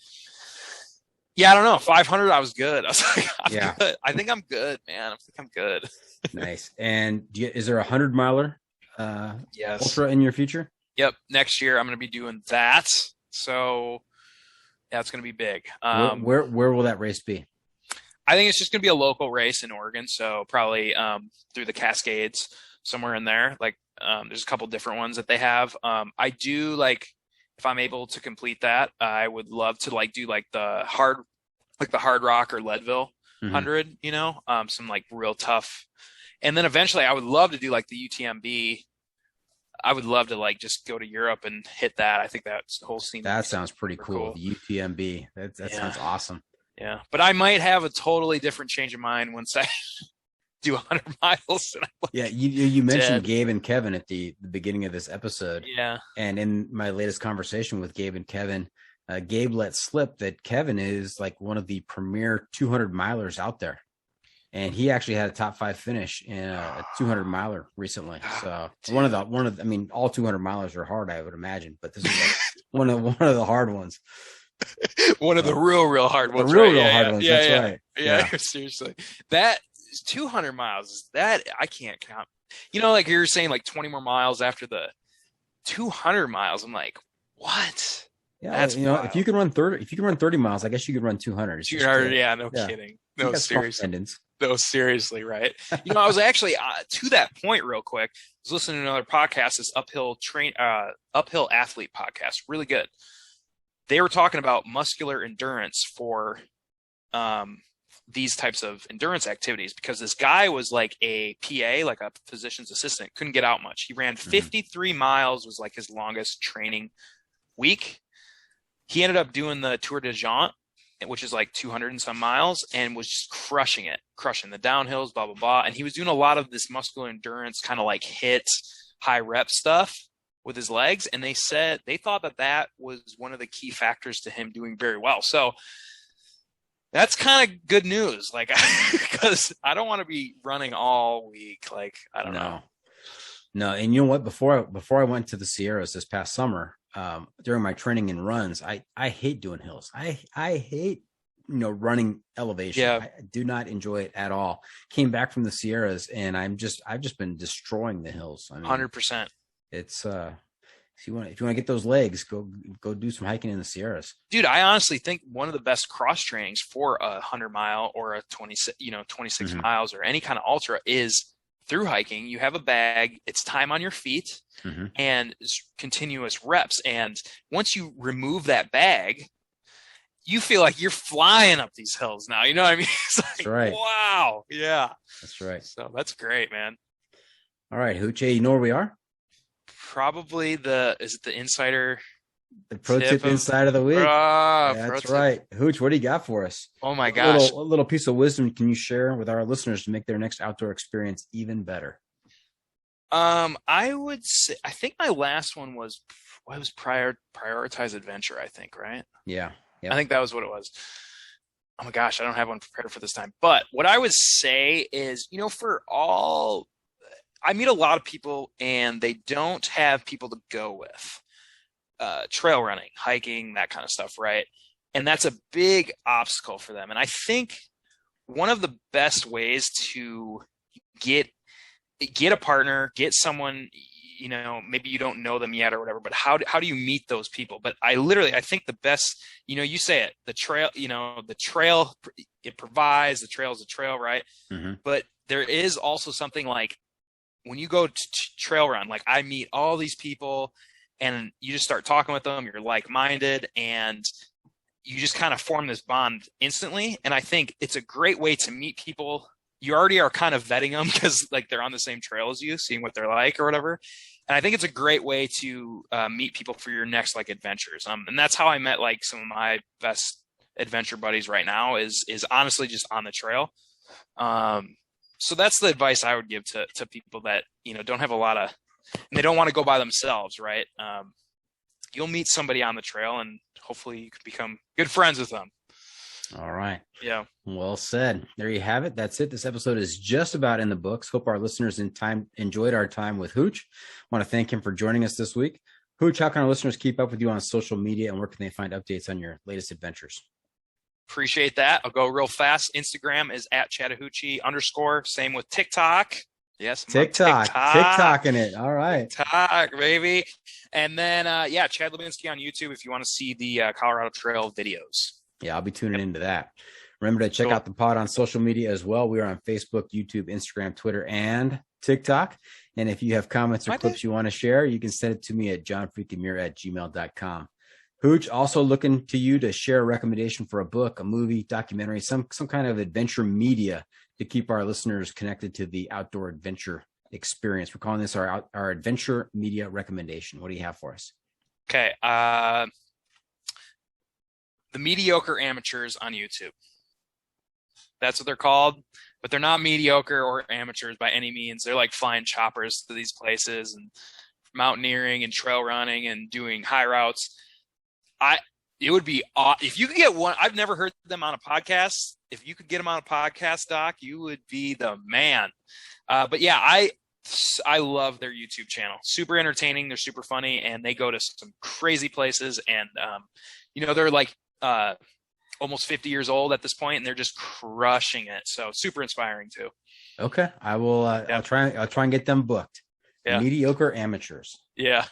Speaker 3: yeah, I don't know. 500, I was good. I was like, I'm good. I think I'm good, man. I think I'm good.
Speaker 2: Nice. And is there a 100-miler
Speaker 3: yes,
Speaker 2: ultra in your future?
Speaker 3: Yep. Next year, I'm going to be doing that. So yeah, it's going to be big.
Speaker 2: Where will that race be?
Speaker 3: I think it's just going to be a local race in Oregon. So probably through the Cascades, somewhere in there. Like there's a couple different ones that they have. I do like, if I'm able to complete that, I would love to like do like the hard rock or Leadville 100, some like real tough. And then eventually I would love to do like the UTMB. I would love to like just go to Europe and hit that. I think that's the whole scene.
Speaker 2: That sounds pretty cool. The UTMB. That sounds awesome.
Speaker 3: Yeah. But I might have a totally different change of mind once I do 100 miles. And
Speaker 2: you mentioned Gabe and Kevin at the beginning of this episode.
Speaker 3: Yeah.
Speaker 2: And in my latest conversation with Gabe and Kevin, Gabe let slip that Kevin is like one of the premier 200 milers out there. And he actually had a top 5 finish in a 200 miler recently. So I mean, all 200 milers are hard, I would imagine, but this is like one of the hard ones.
Speaker 3: One of the real hard ones.
Speaker 2: Real hard ones. That's right.
Speaker 3: Yeah, seriously. That 200 miles, that I can't count. Like you're saying, like 20 more miles after the 200 miles. I'm like, what?
Speaker 2: Yeah, that's if you can run 30 miles, I guess you could run 200.
Speaker 3: 200, yeah, no kidding. No, seriously. No, seriously, right? I was actually to that point real quick. I was listening to another podcast, this uphill athlete podcast, really good. They were talking about muscular endurance for these types of endurance activities, because this guy was like a PA, like a physician's assistant, couldn't get out much. He ran 53 miles, was like his longest training week. He ended up doing the Tour de Jaunt, which is like 200 and some miles, and was just crushing the downhills, blah, blah, blah. And he was doing a lot of this muscular endurance kind of like hit high rep stuff with his legs. And they thought that was one of the key factors to him doing very well. So that's kind of good news. Like, because I don't want to be running all week. Like, I don't know.
Speaker 2: No. And you know what, before I went to the Sierras this past summer, during my training and runs, I hate doing hills. I hate, running elevation.
Speaker 3: Yeah.
Speaker 2: I do not enjoy it at all. Came back from the Sierras and I've just been destroying the hills. I mean,
Speaker 3: 100%.
Speaker 2: It's if you want to get those legs, go do some hiking in the Sierras.
Speaker 3: Dude, I honestly think one of the best cross trainings for a 100-mile or a 26 miles or any kind of ultra is through hiking. You have a bag, it's time on your feet, and it's continuous reps. And once you remove that bag, you feel like you're flying up these hills now. You know what I mean? It's like,
Speaker 2: that's right.
Speaker 3: Wow. Yeah.
Speaker 2: That's right.
Speaker 3: So that's great, man.
Speaker 2: All right, Hooch, you know where we are?
Speaker 3: Probably is it the insider?
Speaker 2: The pro tip inside of the week. That's right. Hooch, what do you got for us?
Speaker 3: Oh my gosh.
Speaker 2: A little piece of wisdom can you share with our listeners to make their next outdoor experience even better?
Speaker 3: I would say, I think my last one was prioritize adventure, I think, right?
Speaker 2: Yeah.
Speaker 3: I think that was what it was. Oh my gosh, I don't have one prepared for this time. But what I would say is, I meet a lot of people and they don't have people to go with. Trail running, hiking, that kind of stuff, right? And that's a big obstacle for them. And I think one of the best ways to get a partner, get someone, maybe you don't know them yet or whatever, but how do you meet those people? But I think the best, you say it, the trail, it provides, the trail is a trail, right? But there is also something like when you go to trail run, like I meet all these people and you just start talking with them, you're like-minded and you just kind of form this bond instantly. And I think it's a great way to meet people. You already are kind of vetting them because like they're on the same trail as you, seeing what they're like or whatever. And I think it's a great way to meet people for your next like adventures. And that's how I met like some of my best adventure buddies right now is honestly just on the trail. So that's the advice I would give to people that, don't have a lot of, and they don't want to go by themselves, right? You'll meet somebody on the trail and hopefully you can become good friends with them.
Speaker 2: All right.
Speaker 3: Yeah.
Speaker 2: Well said. There you have it. That's it. This episode is just about in the books. Hope our listeners enjoyed our time with Hooch. I want to thank him for joining us this week. Hooch, how can our listeners keep up with you on social media and where can they find updates on your latest adventures?
Speaker 3: Appreciate that. I'll go real fast. Instagram is @Chattahoochee_. Same with TikTok. Yes.
Speaker 2: TikToking it. All right.
Speaker 3: TikTok, baby. And then, Chad Lubinski on YouTube if you want to see the Colorado Trail videos.
Speaker 2: Yeah, I'll be tuning into that. Remember to check out the pod on social media as well. We are on Facebook, YouTube, Instagram, Twitter, and TikTok. And if you have comments or clips you want to share, you can send it to me at johnfreakinmuir@gmail.com. Hooch, also looking to you to share a recommendation for a book, a movie, documentary, some kind of adventure media to keep our listeners connected to the outdoor adventure experience. We're calling this our adventure media recommendation. What do you have for us?
Speaker 3: Okay. The Mediocre Amateurs on YouTube. That's what they're called, but they're not mediocre or amateurs by any means. They're like flying choppers to these places and mountaineering and trail running and doing high routes. It would be if you could get one. I've never heard them on a podcast. If you could get them on a podcast, Doc, you would be the man. But yeah, I love their YouTube channel. Super entertaining. They're super funny, and they go to some crazy places. And they're like almost 50 years old at this point, and they're just crushing it. So super inspiring too. Okay,
Speaker 2: I will. I'll try and get them booked. Yeah. Mediocre Amateurs.
Speaker 3: Yeah.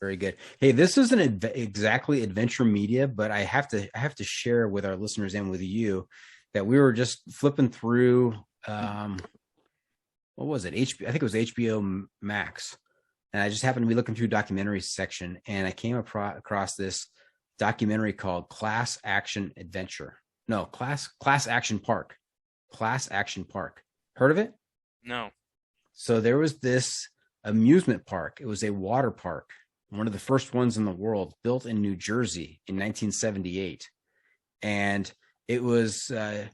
Speaker 2: Very good. Hey, this isn't exactly adventure media, but I have to share with our listeners and with you that we were just flipping through. What was it? I think it was HBO Max, and I just happened to be looking through documentaries section, and I came across this documentary called Class Action Adventure. No, Class Action Park. Class Action Park. Heard of it?
Speaker 3: No.
Speaker 2: So there was this amusement park. It was a water park. One of the first ones in the world, built in New Jersey in 1978. And it was there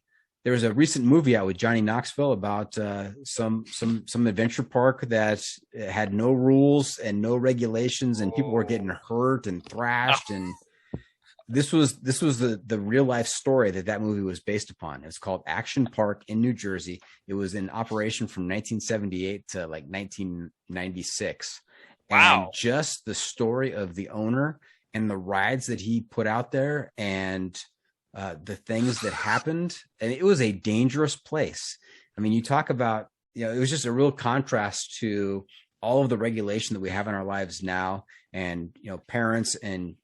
Speaker 2: was a recent movie out with Johnny Knoxville about some adventure park that had no rules and no regulations, and people were getting hurt and thrashed. And this was the real life story that movie was based upon. It's called Action Park in New Jersey. It was in operation from 1978 to like 1996.
Speaker 3: Wow.
Speaker 2: And just the story of the owner and the rides that he put out there and the things that happened. And it was a dangerous place. I mean, you talk about, it was just a real contrast to all of the regulation that we have in our lives now and, parents and,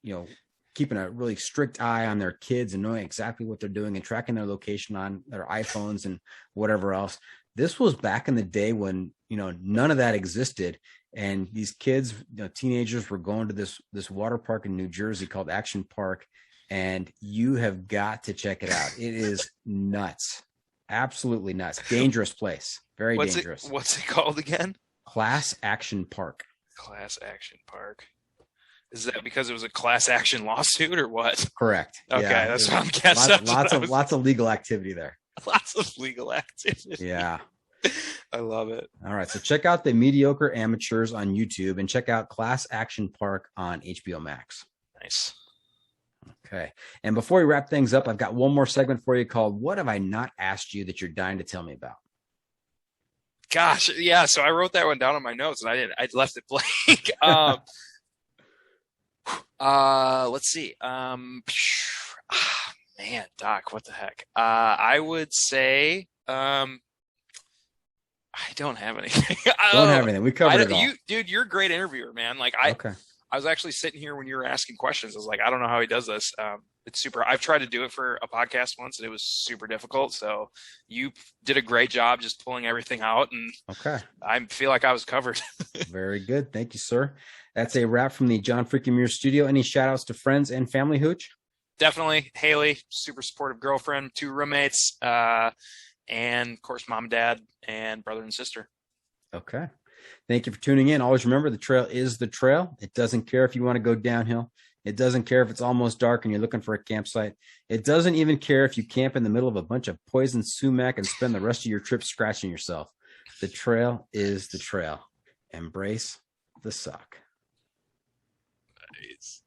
Speaker 2: keeping a really strict eye on their kids and knowing exactly what they're doing and tracking their location on their iPhones and whatever else. This was back in the day when, none of that existed. And these kids, teenagers were going to this water park in New Jersey called Action Park. And you have got to check it out. It is nuts. Absolutely nuts. Dangerous place. Very dangerous.
Speaker 3: What's it called again?
Speaker 2: Class Action Park.
Speaker 3: Class Action Park. Is that because it was a class action lawsuit or what?
Speaker 2: Correct.
Speaker 3: Okay,
Speaker 2: yeah,
Speaker 3: that's what I'm guessing.
Speaker 2: Lots of legal activity there.
Speaker 3: Lots of legal activity.
Speaker 2: Yeah.
Speaker 3: I love it.
Speaker 2: All right. So check out the Mediocre Amateurs on YouTube and check out Class Action Park on HBO Max.
Speaker 3: Nice.
Speaker 2: Okay. And before we wrap things up, I've got one more segment for you called What Have I Not Asked You That You're Dying to Tell Me About?
Speaker 3: Gosh, yeah. So I wrote that one down on my notes and I left it blank. Let's see. Man, Doc, what the heck? I would say, I don't have anything.
Speaker 2: Don't have anything. We covered it all.
Speaker 3: Dude, you're a great interviewer, man. Like
Speaker 2: okay.
Speaker 3: I was actually sitting here when you were asking questions. I was like, I don't know how he does this. It's super. I've tried to do it for a podcast once and it was super difficult. So you did a great job just pulling everything out. And
Speaker 2: okay.
Speaker 3: I feel like I was covered.
Speaker 2: Very good. Thank you, sir. That's a wrap from the John Freaking Muir studio. Any shout outs to friends and family, Hooch?
Speaker 3: Definitely. Haley, super supportive girlfriend, 2 roommates, and of course, mom, dad, and brother and sister.
Speaker 2: Okay. Thank you for tuning in. Always remember, the trail is the trail. It doesn't care if you want to go downhill. It doesn't care if it's almost dark and you're looking for a campsite. It doesn't even care if you camp in the middle of a bunch of poison sumac and spend the rest of your trip scratching yourself. The trail is the trail. Embrace the suck.
Speaker 3: Nice.